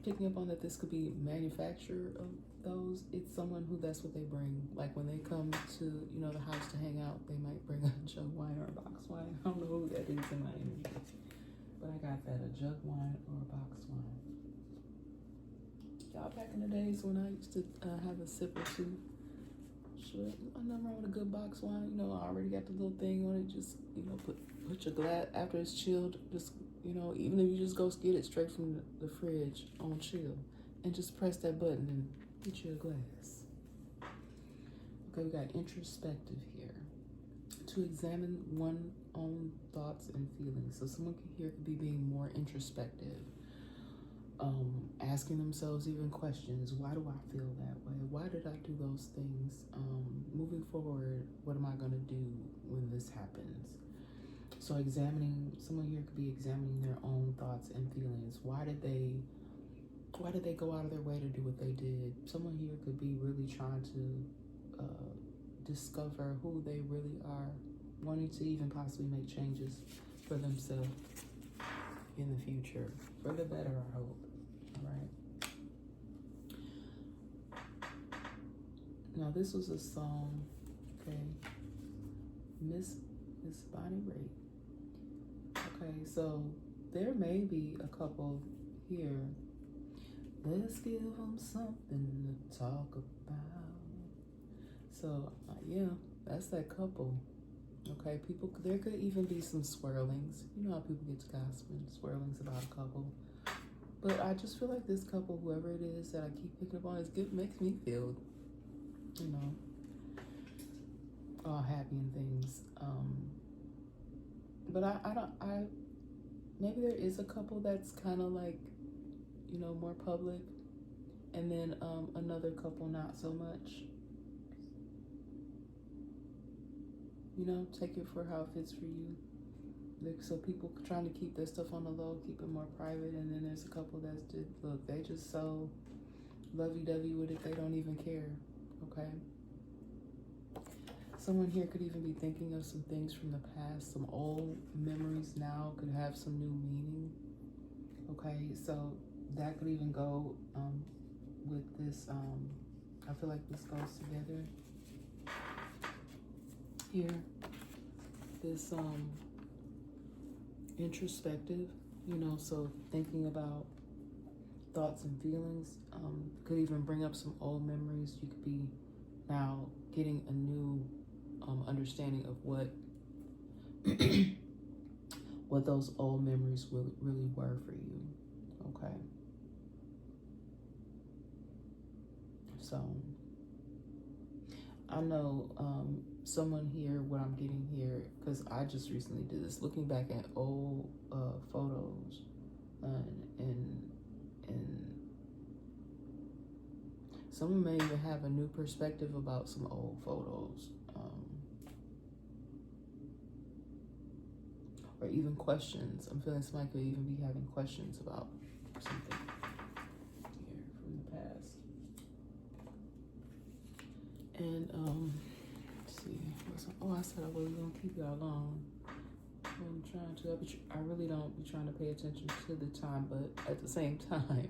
Speaker 1: picking up on that this could be manufacturer of those. It's someone who that's what they bring. Like when they come to the house to hang out, they might bring a jug wine or a box wine. I don't know who that is in my energy, but I got that, a jug wine or a box wine. Y'all, back in the days when I used to have a sip or two, sure, nothing wrong with a good box wine. I already got the little thing on it. Just put your glass after it's chilled. Just even if you just go get it straight from the fridge on chill, and just press that button and get you a glass. Okay, we got introspective here. To examine one's own thoughts and feelings. So someone here could be being more introspective. Asking themselves even questions. Why do I feel that way? Why did I do those things? Moving forward, what am I going to do when this happens? So someone here could be examining their own thoughts and feelings. Why did they go out of their way to do what they did? Someone here could be really trying to discover who they really are, wanting to even possibly make changes for themselves in the future, for the better, I hope. All right. Now this was a song, okay, Miss Bonnie Raitt. Okay, so there may be a couple here. Let's give them something to talk about. So yeah, that's that couple. Okay, people. There could even be some swirlings. You know how people get to gossiping, swirlings about a couple. But I just feel like this couple, whoever it is that I keep picking up on, is good. Makes me feel, you know, all happy and things. But I don't. Maybe there is a couple that's kind of like, you know, more public, and then another couple not so much. You know, take it for how it fits for you. Like, so people trying to keep their stuff on the low, keep it more private, and then there's a couple that's just, look, they just so lovey-dovey with it, they don't even care, okay? Someone here could even be thinking of some things from the past, some old memories now could have some new meaning, okay? So that could even go with this, I feel like this goes together here, this introspective, you know, so thinking about thoughts and feelings, could even bring up some old memories. You could be now getting a new understanding of what what those old memories really were for you, okay? So I know someone here, what I'm getting here, because I just recently did this, looking back at old photos and someone may even have a new perspective about some old photos, or even questions. I'm feeling somebody could even be having questions about something here from the past. And let's see. Oh, I said I wasn't gonna keep y'all long. I'm trying to. I really don't be trying to pay attention to the time, but at the same time,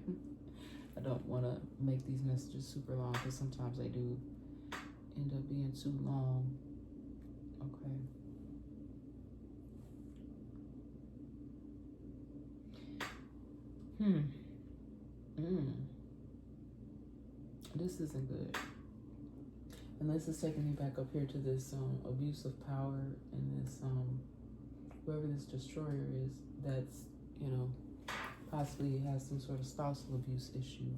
Speaker 1: I don't want to make these messages super long because sometimes they do end up being too long. Okay. This isn't good. And this is taking me back up here to this abuse of power and this whoever this destroyer is that's, you know, possibly has some sort of spousal abuse issue.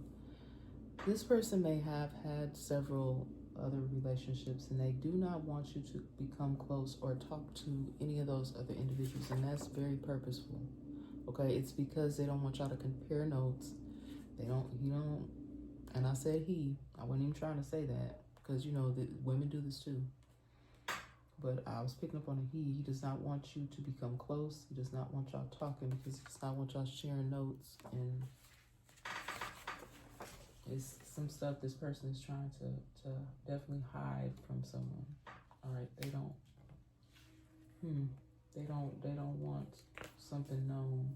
Speaker 1: This person may have had several other relationships and they do not want you to become close or talk to any of those other individuals, and that's very purposeful. Okay, it's because they don't want y'all to compare notes. They don't, you know, and I said he, I wasn't even trying to say that because, you know, the women do this too. But I was picking up on a he. He does not want you to become close. He does not want y'all talking because he does not want y'all sharing notes. And it's some stuff this person is trying to definitely hide from someone. All right, they don't want something known.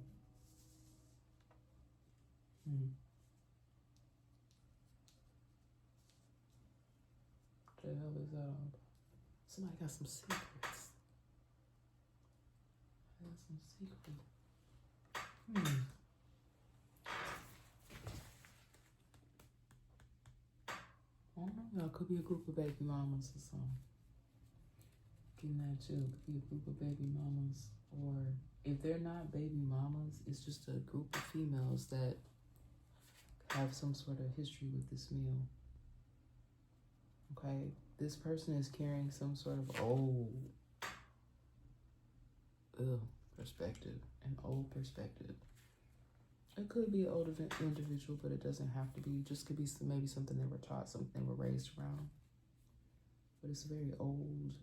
Speaker 1: What the hell is that all about? Somebody got some secrets. I got some secrets. I don't know. It could be a group of baby mamas or something. Getting that too. It could be a group of baby mamas. Or if they're not baby mamas, it's just a group of females that have some sort of history with this male. Okay? This person is carrying some sort of old perspective. An old perspective. It could be an older individual, but it doesn't have to be. It just could be maybe something they were taught, something they were raised around. But it's a very old,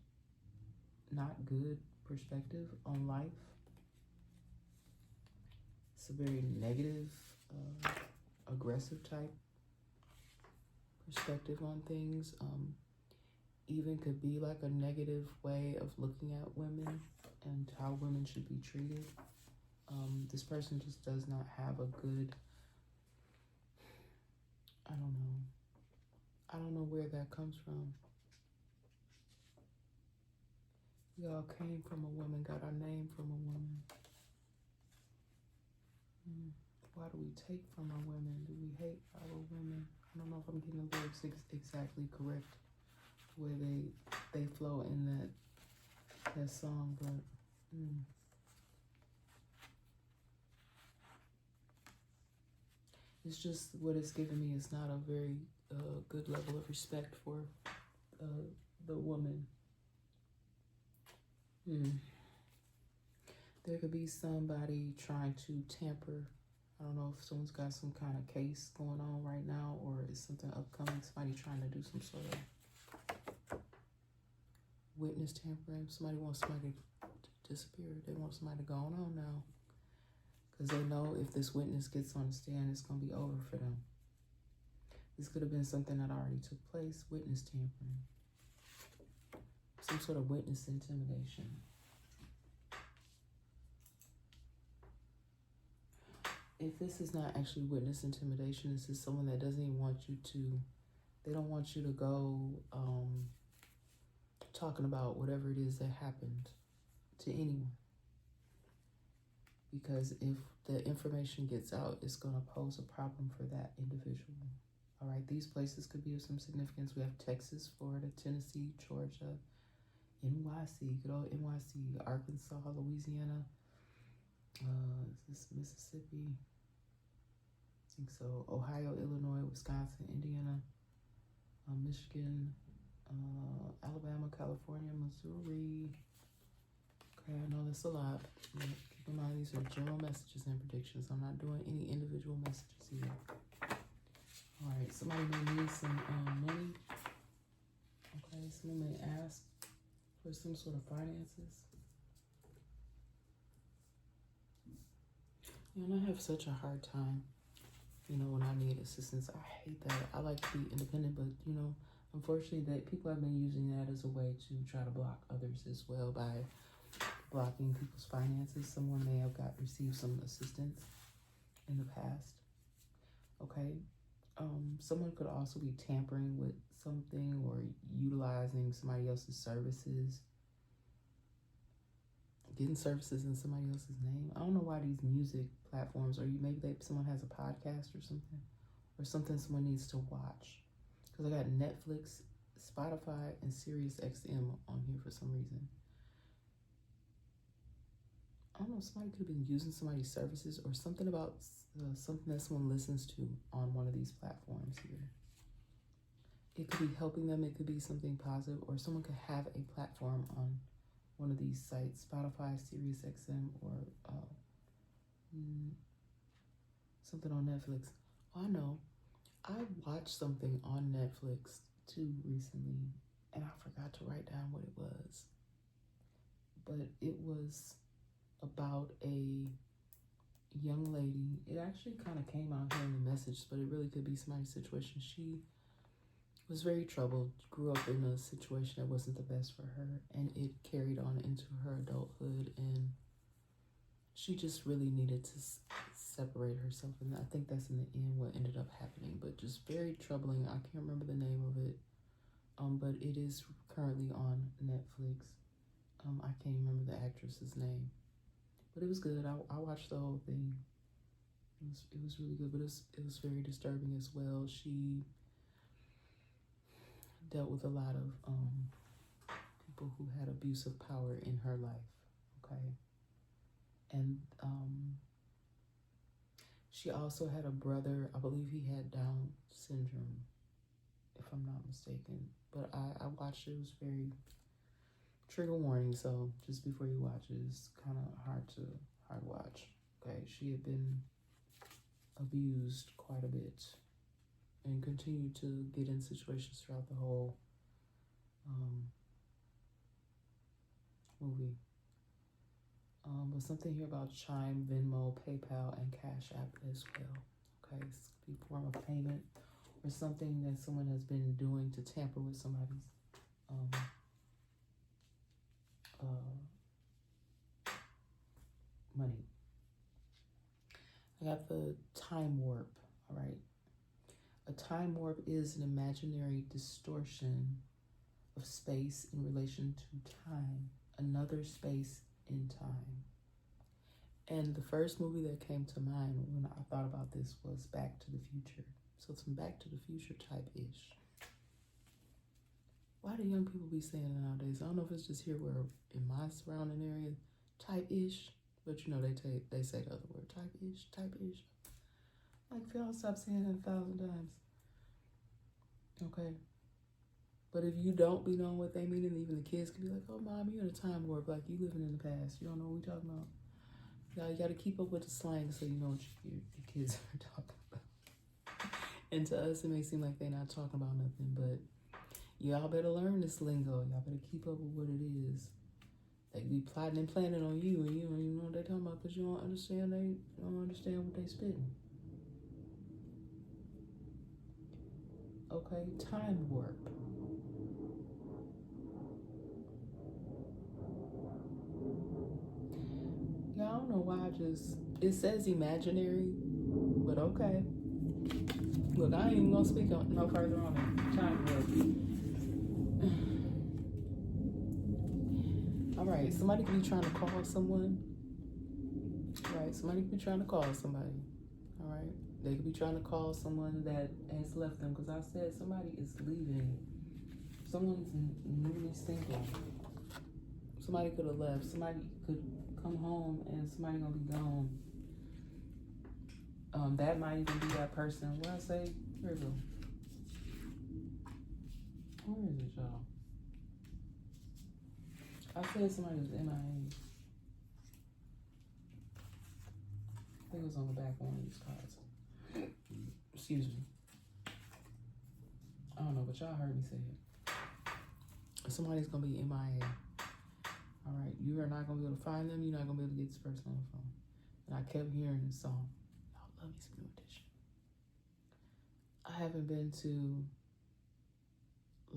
Speaker 1: not good perspective on life. It's a very negative, aggressive type perspective on things. Even could be like a negative way of looking at women and how women should be treated. This person just does not have a good, I don't know where that comes from. We all came from a woman, got our name from a woman. Why do we take from our women? Do we hate our women? I don't know if I'm getting the lyrics exactly correct, the way they flow in that song, but it's just what it's given me is not a very good level of respect for the woman. There could be somebody trying to tamper. I don't know if someone's got some kind of case going on right now, or is something upcoming. Somebody trying to do some sort of witness tampering. Somebody wants somebody to disappear. They want somebody to go on now, because they know if this witness gets on the stand, it's going to be over for them. This could have been something that already took place. Witness tampering. Some sort of witness intimidation. If this is not actually witness intimidation, this is someone that doesn't even want you to, they don't want you to go talking about whatever it is that happened to anyone. Because if the information gets out, it's going to pose a problem for that individual. All right, these places could be of some significance. We have Texas, Florida, Tennessee, Georgia, NYC, good old NYC, Arkansas, Louisiana, is this Mississippi? I think so. Ohio, Illinois, Wisconsin, Indiana, Michigan, Alabama, California, Missouri. Okay, I know that's a lot. Keep in mind, these are general messages and predictions. I'm not doing any individual messages here. All right, somebody may need some money. Okay, someone may ask for some sort of finances. And I have such a hard time, when I need assistance. I hate that. I like to be independent, but, unfortunately, that people have been using that as a way to try to block others as well by blocking people's finances. Someone may have received some assistance in the past. Okay. Someone could also be tampering with something or utilizing somebody else's services, getting services in somebody else's name. I don't know why these music platforms, or someone has a podcast or something someone needs to watch. Because I got Netflix, Spotify, and Sirius XM on here for some reason. I don't know, somebody could have been using somebody's services or something about something that someone listens to on one of these platforms here. It could be helping them, it could be something positive, or someone could have a platform on one of these sites, Spotify, Sirius XM, or something on Netflix. Oh, I know. I watched something on Netflix too recently, and I forgot to write down what it was. But it was about a young lady. It actually kind of came out here in the message, but it really could be somebody's situation. She was very troubled, grew up in a situation that wasn't the best for her, and it carried on into her adulthood, and she just really needed to separate herself, and I think that's in the end what ended up happening. But just very troubling. I can't remember the name of it, but it is currently on Netflix. I can't remember the actress's name, but it was good. I watched the whole thing. It was really good, but it was very disturbing as well. She dealt with a lot of people who had abusive power in her life. Okay, and she also had a brother. I believe he had Down syndrome, if I'm not mistaken. But I watched it. It was very trigger warning, so just before you watch it, it's kind of hard to watch. Okay, she had been abused quite a bit and continued to get in situations throughout the whole movie. But something here about Chime, Venmo, PayPal, and Cash App as well. Okay, it's a form of payment or something that someone has been doing to tamper with somebody's money. I got the time warp. All right. A time warp is an imaginary distortion of space in relation to time. another space in time. And the first movie that came to mind when I thought about this was Back to the Future. So some Back to the Future type-ish. Why do young people be saying it nowadays? I don't know if it's just here where in my surrounding area, type-ish, but you know they say the other word, type-ish, type-ish. Like, if y'all stop saying it 1,000 times. Okay. But if you don't be knowing what they mean, and even the kids can be like, oh, Mom, you in a time warp, like you living in the past. You don't know what we talking about. You got to keep up with the slang so you know what your kids are talking about. And to us, it may seem like they're not talking about nothing, but y'all better learn this lingo. Y'all better keep up with what it is. They be plotting and planning on you, and you don't even know what they're talking about because you don't understand. They don't understand what they spitting. Okay, time warp. Yeah, I don't know why it says imaginary, but okay. Look, I ain't even gonna speak no further on it. Time warp. All right, somebody could be trying to call someone. Right, somebody could be trying to call somebody. All right, they could be trying to call someone that has left them, because I said somebody is leaving. Someone's newly single. Somebody could have left. Somebody could come home and somebody gonna be gone. That might even be that person. What I say? Here we go. Where is it, y'all? I said somebody was MIA. I think it was on the back of one of these cards. Excuse me. I don't know, but y'all heard me say it. Somebody's gonna be MIA. All right, you are not gonna be able to find them. You're not gonna be able to get this person on the phone. And I kept hearing this song. Y'all love me some New Edition. I haven't been to,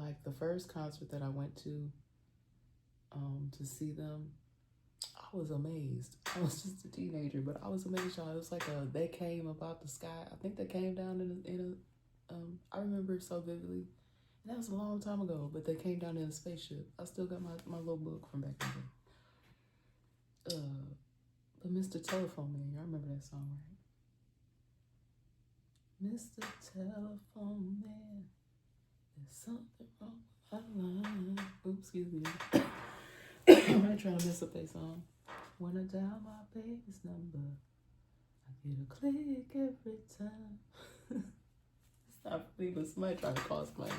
Speaker 1: like, the first concert that I went to see them. I was amazed. I was just a teenager, but I was amazed, y'all. It was like they came about the sky. I think they came down in a I remember it so vividly. And that was a long time ago, but they came down in a spaceship. I still got my little book from back in the day. But Mr. Telephone Man, y'all remember that song, right? Mr. Telephone Man, there's something wrong with my line. Oops, excuse me. I'm not trying to mess up that song. When I dial my baby's number, I get a click every time. It's not funny, but somebody trying to call somebody.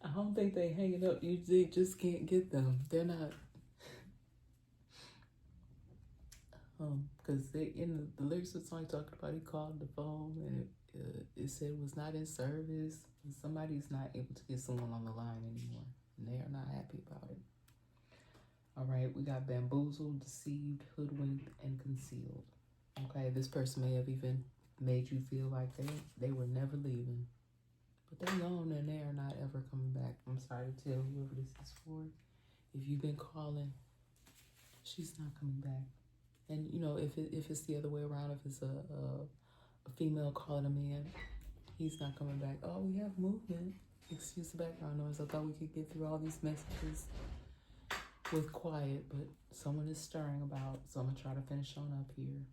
Speaker 1: I don't think they hanging up. You just can't get them. They're not. Because they in the lyrics of the song talking about, he called the phone and it said it was not in service. And somebody's not able to get someone on the line anymore, and they are not happy about it. All right, we got bamboozled, deceived, hoodwinked, and concealed. Okay, this person may have even made you feel like they were never leaving, but they're gone and they are not ever coming back. I'm sorry to tell whoever this is for. If you've been calling, she's not coming back. And you know, if it's the other way around, if it's a female calling a man, he's not coming back. Oh, we have movement. Excuse the background noise. I thought we could get through all these messages with quiet, but someone is stirring about, so I'm gonna try to finish on up here.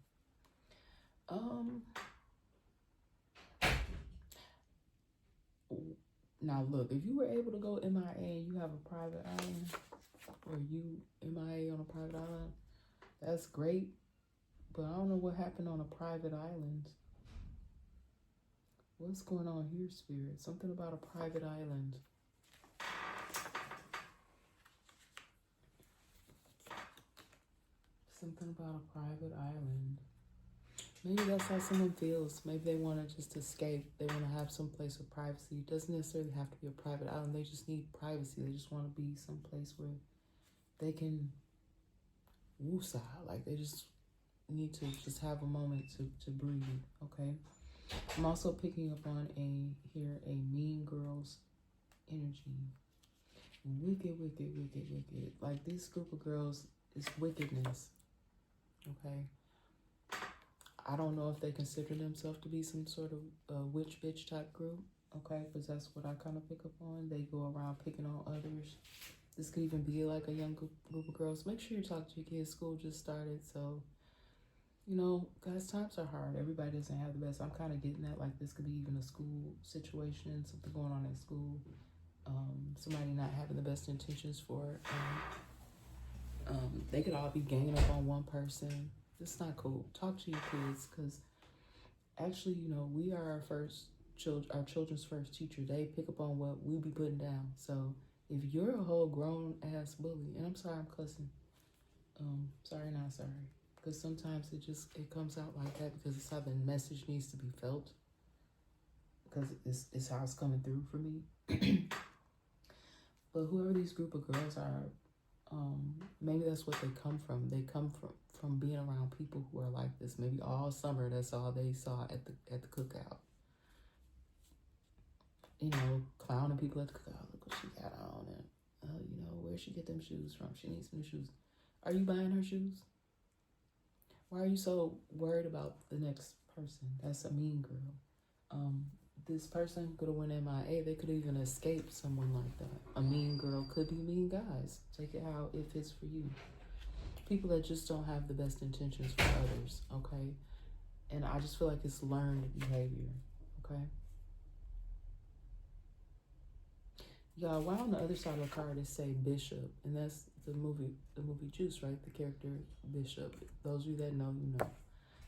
Speaker 1: Now look, if you were able to go MIA and you have a private island, or you MIA on a private island, that's great, but I don't know what happened on a private island. What's going on here, Spirit? Something about a private island. Something about a private island. Maybe that's how someone feels. Maybe they want to just escape. They want to have some place of privacy. It doesn't necessarily have to be a private island. They just need privacy. They just want to be someplace where they can woosah. Like, they just need to just have a moment to breathe, okay? I'm also picking up on a Mean Girls energy. Wicked, wicked, wicked, wicked. Like, this group of girls is wickedness, okay? I don't know if they consider themselves to be some sort of witch bitch type group, Okay, because that's what I kind of pick up on. They go around picking on others. This could even be like a young group of girls. Make sure you talk to your kids. School just started, so guys, times are hard. Everybody doesn't have the best. I'm kind of getting that. Like this could be even a school situation, something going on at school. Somebody not having the best intentions for it. They could all be ganging up on one person. It's not cool. Talk to your kids, because actually, we are our children's first teacher. They pick up on what we be putting down. So if you're a whole grown ass bully, and I'm sorry I'm cussing, sorry not sorry, because sometimes it comes out like that because it's how the message needs to be felt, because it's how it's coming through for me. But whoever these group of girls are, maybe that's what they come from. They come from being around people who are like this. Maybe all summer that's all they saw at the cookout. Clowning people at the cookout. Look what she got on, and where'd she get them shoes from? She needs new shoes. Are you buying her shoes? Why are you so worried about the next person? That's a mean girl. This person could have went MIA. They could even escape someone like that. A mean girl could be mean guys. Take it how it fits for you. People that just don't have the best intentions for others, okay? And I just feel like it's learned behavior, okay? Y'all, why on the other side of the card it say Bishop? And that's the movie Juice, right? The character Bishop. Those of you that know, you know.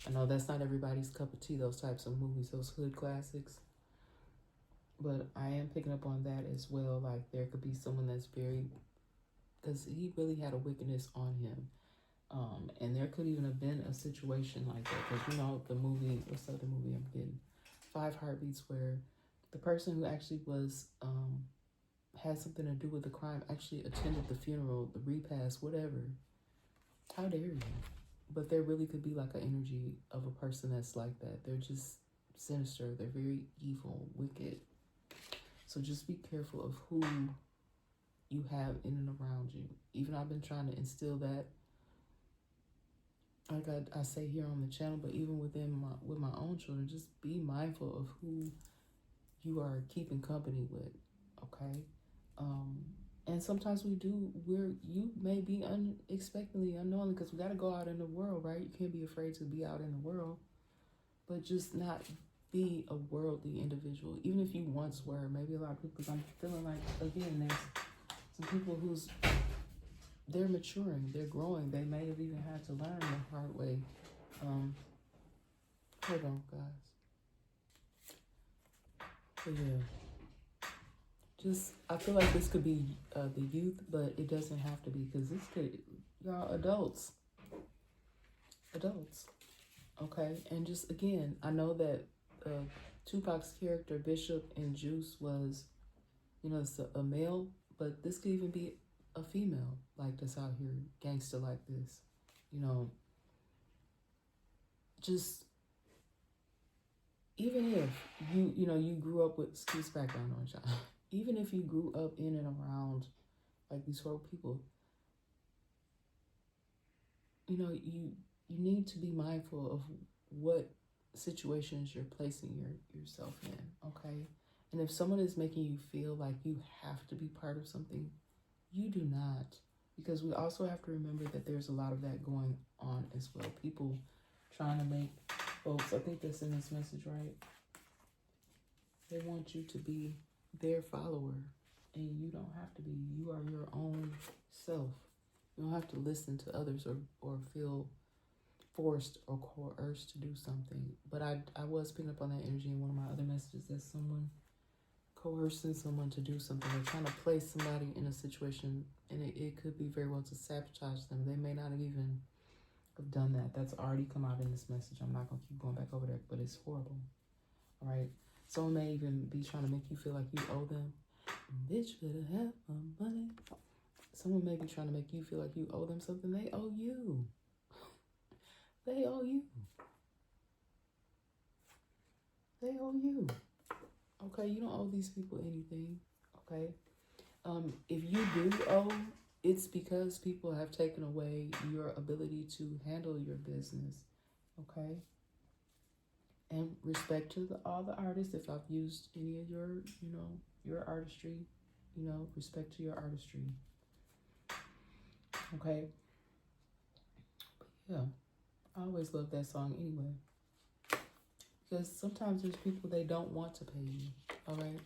Speaker 1: I know that's not everybody's cup of tea, those types of movies, those hood classics. But I am picking up on that as well. Like there could be someone that's because he really had a wickedness on him. And there could even have been a situation like that. Because the movie, what's the other movie I'm getting? 5 Heartbeats, where the person who actually was, had something to do with the crime actually attended the funeral, the repast, whatever. How dare you? But there really could be like an energy of a person that's like that. They're just sinister. They're very evil, wicked. So just be careful of who you have in and around you. Even I've been trying to instill that, like I say here on the channel, but even with my own children, just be mindful of who you are keeping company with, okay? And sometimes you may be unexpectedly, unknowingly, because we got to go out in the world, right? You can't be afraid to be out in the world, but just not be a worldly individual, even if you once were. Maybe a lot of people, because I'm feeling like, again, there's some people they're maturing, they're growing. They may have even had to learn the hard way. Hold on, guys. But yeah, I feel like this could be the youth, but it doesn't have to be, because this could, y'all, adults, okay? And just, again, I know that Tupac's character, Bishop in Juice, was, it's a male, but this could even be a female, like that's out here, gangster like this, just, even if you grew up with, excuse background on y'all, even if you grew up in and around like these horrible people, you need to be mindful of what situations you're placing yourself in, okay? And if someone is making you feel like you have to be part of something, you do not. Because we also have to remember that there's a lot of that going on as well. People trying to make folks, I think that's in this message, right? They want you to be their follower, and you don't have to be. You are your own self. You don't have to listen to others or feel forced or coerced to do something. But I was picking up on that energy in one of my other messages, that someone coercing someone to do something. They're trying to place somebody in a situation, and it could be very well to sabotage them. They may not have even have done that. That's already come out in this message. I'm not going to keep going back over that, but it's horrible. All right? Someone may even be trying to make you feel like you owe them. Bitch, better have my money. Someone may be trying to make you feel like you owe them something. They owe you. They owe you. They owe you. Okay, you don't owe these people anything. Okay, if you do owe, it's because people have taken away your ability to handle your business. Okay, And respect to all the artists. If I've used any of your, your artistry, respect to your artistry. Okay. Yeah. I always love that song anyway. Because sometimes there's people, they don't want to pay you. All right.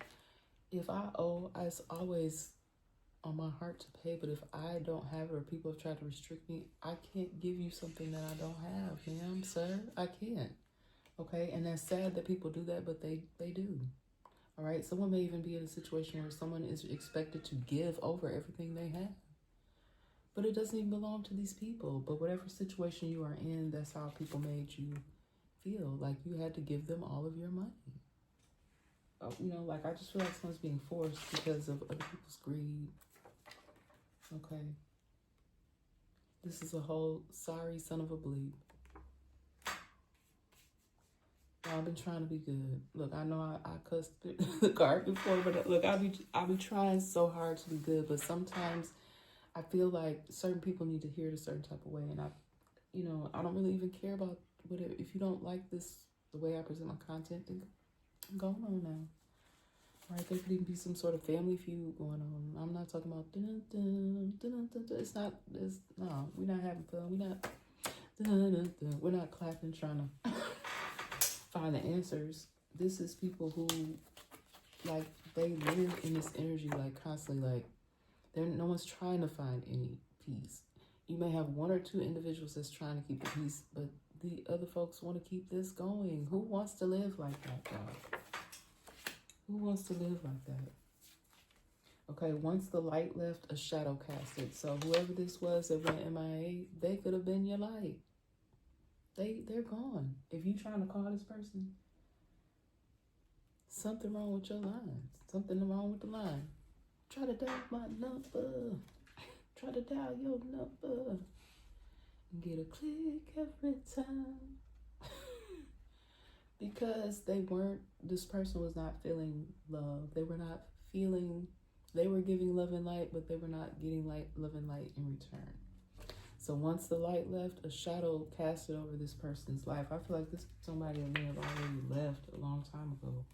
Speaker 1: If I owe, it's always on my heart to pay. But if I don't have it, or people have tried to restrict me, I can't give you something that I don't have, ma'am, sir. I can't. Okay. And that's sad that people do that, but they do. All right. Someone may even be in a situation where someone is expected to give over everything they have. But it doesn't even belong to these people. But whatever situation you are in, that's how people made you feel. Like you had to give them all of your money. Like I just feel like someone's being forced because of other people's greed. Okay. This is a whole sorry son of a bleep. I've been trying to be good. Look, I know I cussed the card before, but look, I be trying so hard to be good, but sometimes I feel like certain people need to hear it a certain type of way, and I don't really even care about whatever. If you don't like this, the way I present my content, then go on now. All right, there could even be some sort of family feud going on. I'm not talking about dun, dun, dun, dun, dun, dun. No, we're not having fun. We're not clapping trying to find the answers. This is people who, like, they live in this energy, like, constantly, like, no one's trying to find any peace. You may have one or two individuals that's trying to keep the peace, but the other folks want to keep this going. Who wants to live like that, God? Who wants to live like that? Okay, once the light left, a shadow casted. So whoever this was that went MIA, they could have been your light. They're gone. If you trying to call this person, something wrong with your line. Something wrong with the line. Try to dial my number. Try to dial your number. And get a click every time. Because this person was not feeling love. They were giving love and light, but they were not getting love and light in return. So once the light left, a shadow casted over this person's life. I feel like this somebody that may have already left a long time ago.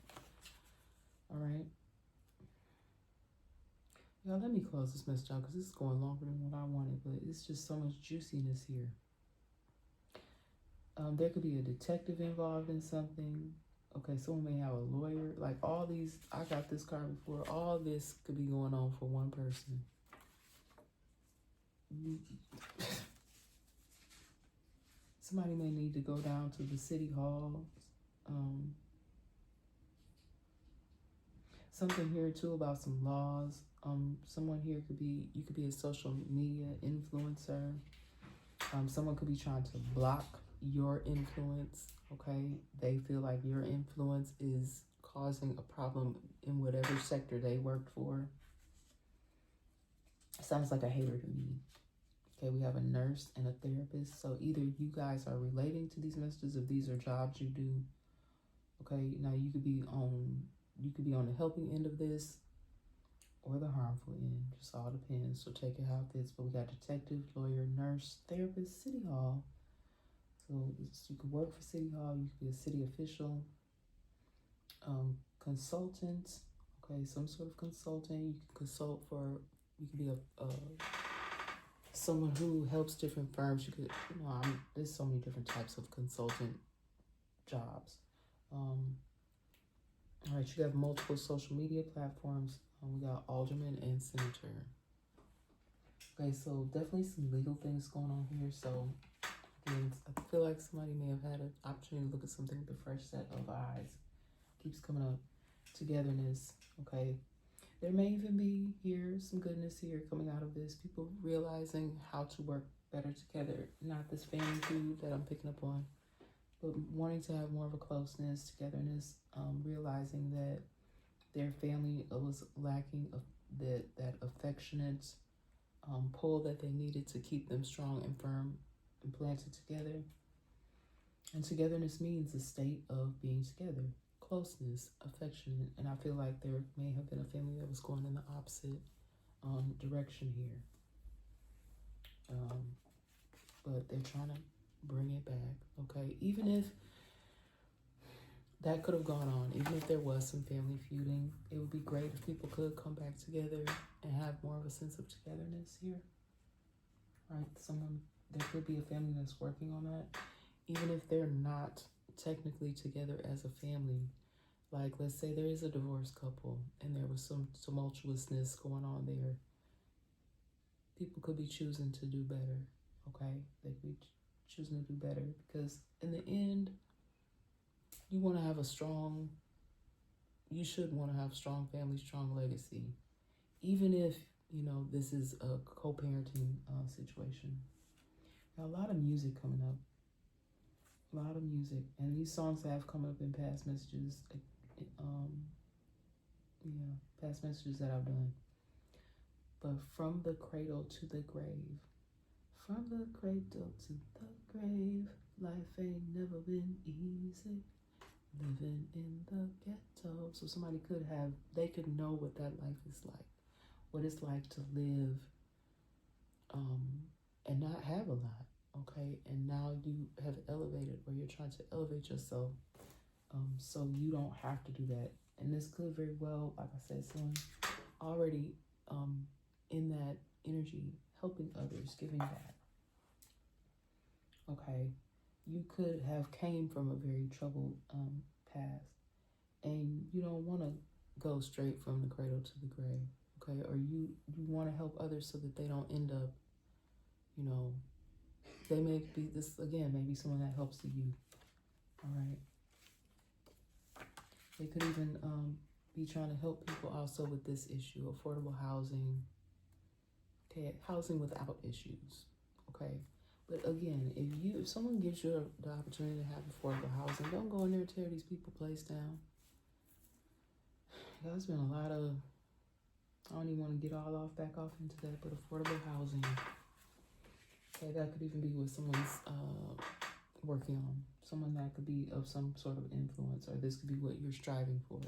Speaker 1: All right. Y'all, let me close this message out because this is going longer than what I wanted, but it's just so much juiciness here. There could be a detective involved in something. Okay, someone may have a lawyer. Like all these, I got this card before. All this could be going on for one person. Somebody may need to go down to the city hall. Something here too about some laws. Someone here you could be a social media influencer. Someone could be trying to block your influence. Okay, they feel like your influence is causing a problem in whatever sector they worked for. Sounds like a hater to me. Okay, we have a nurse and a therapist. So either you guys are relating to these messages, if these are jobs you do. Okay, now you could be on the helping end of this or the harmful end. Just all depends. So take it how it fits. But we got detective, lawyer, nurse, therapist, city hall. So you could work for city hall. You could be a city official, consultant. Okay, some sort of consultant. You can consult for. You could be someone who helps different firms. You could. There's so many different types of consultant jobs. All right, you have multiple social media platforms. We got alderman and senator. Okay, so definitely some legal things going on here. So again, I feel like somebody may have had an opportunity to look at something with a fresh set of eyes. Keeps coming up. Togetherness. Okay, there may even be here some goodness here coming out of this. People realizing how to work better together. Not this family food that I'm picking up on, but wanting to have more of a closeness, togetherness, realizing that their family was lacking of that affectionate pull that they needed to keep them strong and firm and planted together. And togetherness means a state of being together, closeness, affection. And I feel like there may have been a family that was going in the opposite direction here. But they're trying to bring it back, okay? Even if that could have gone on. Even if there was some family feuding, it would be great if people could come back together and have more of a sense of togetherness here. Right? There could be a family that's working on that. Even if they're not technically together as a family. Like, let's say there is a divorced couple and there was some tumultuousness going on there. People could be choosing to do better, okay? They could be choosing to do better because in the end, you should want to have a strong family, strong legacy. Even if, this is a co-parenting situation. Now, a lot of music coming up. A lot of music. And these songs that have come up in past messages, past messages that I've done. But from the cradle to the grave. From the cradle to the grave. Life ain't never been easy. Living in the ghetto. So they could know what that life is like. What it's like to live and not have a lot, okay? And now you have elevated, or you're trying to elevate yourself so you don't have to do that. And this could very well, like I said, someone already in that energy, helping others, giving back, okay? You could have came from a very troubled past, and you don't want to go straight from the cradle to the grave, okay? Or you want to help others so that they don't end up, they may be this again, maybe someone that helps the youth, all right? They could even be trying to help people also with this issue, affordable housing, okay, housing without issues, okay? But again, if someone gives you the opportunity to have affordable housing, don't go in there and tear these people's place down. There's been a lot of, I don't even want to get back off into that, but affordable housing. Okay, that could even be what someone's working on. Someone that could be of some sort of influence, or this could be what you're striving for,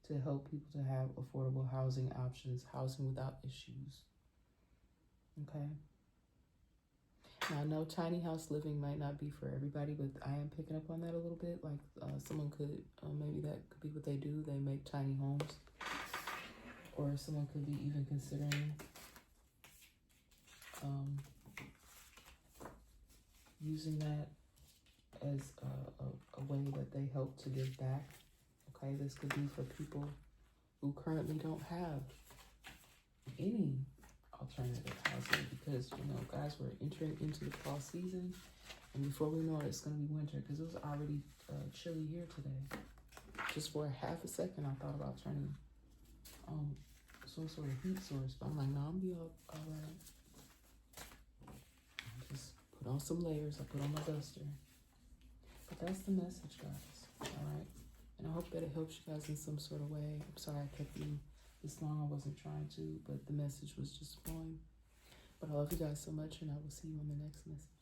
Speaker 1: to help people to have affordable housing options, housing without issues. Okay. Now, I know tiny house living might not be for everybody, but I am picking up on that a little bit. Like someone could, maybe that could be what they do. They make tiny homes. Or someone could be even considering using that as a way that they help to give back. Okay, this could be for people who currently don't have any alternative housing because, guys, we're entering into the fall season, and before we know it, it's going to be winter because it was already chilly here today. Just for a half a second, I thought about turning some sort of heat source, but I'm like, no, I'm be all right. I just put on some layers. I put on my duster. But that's the message, guys. All right. And I hope that it helps you guys in some sort of way. I'm sorry I kept you this long. I wasn't trying to, but the message was just flowing. But I love you guys so much, and I will see you on the next message.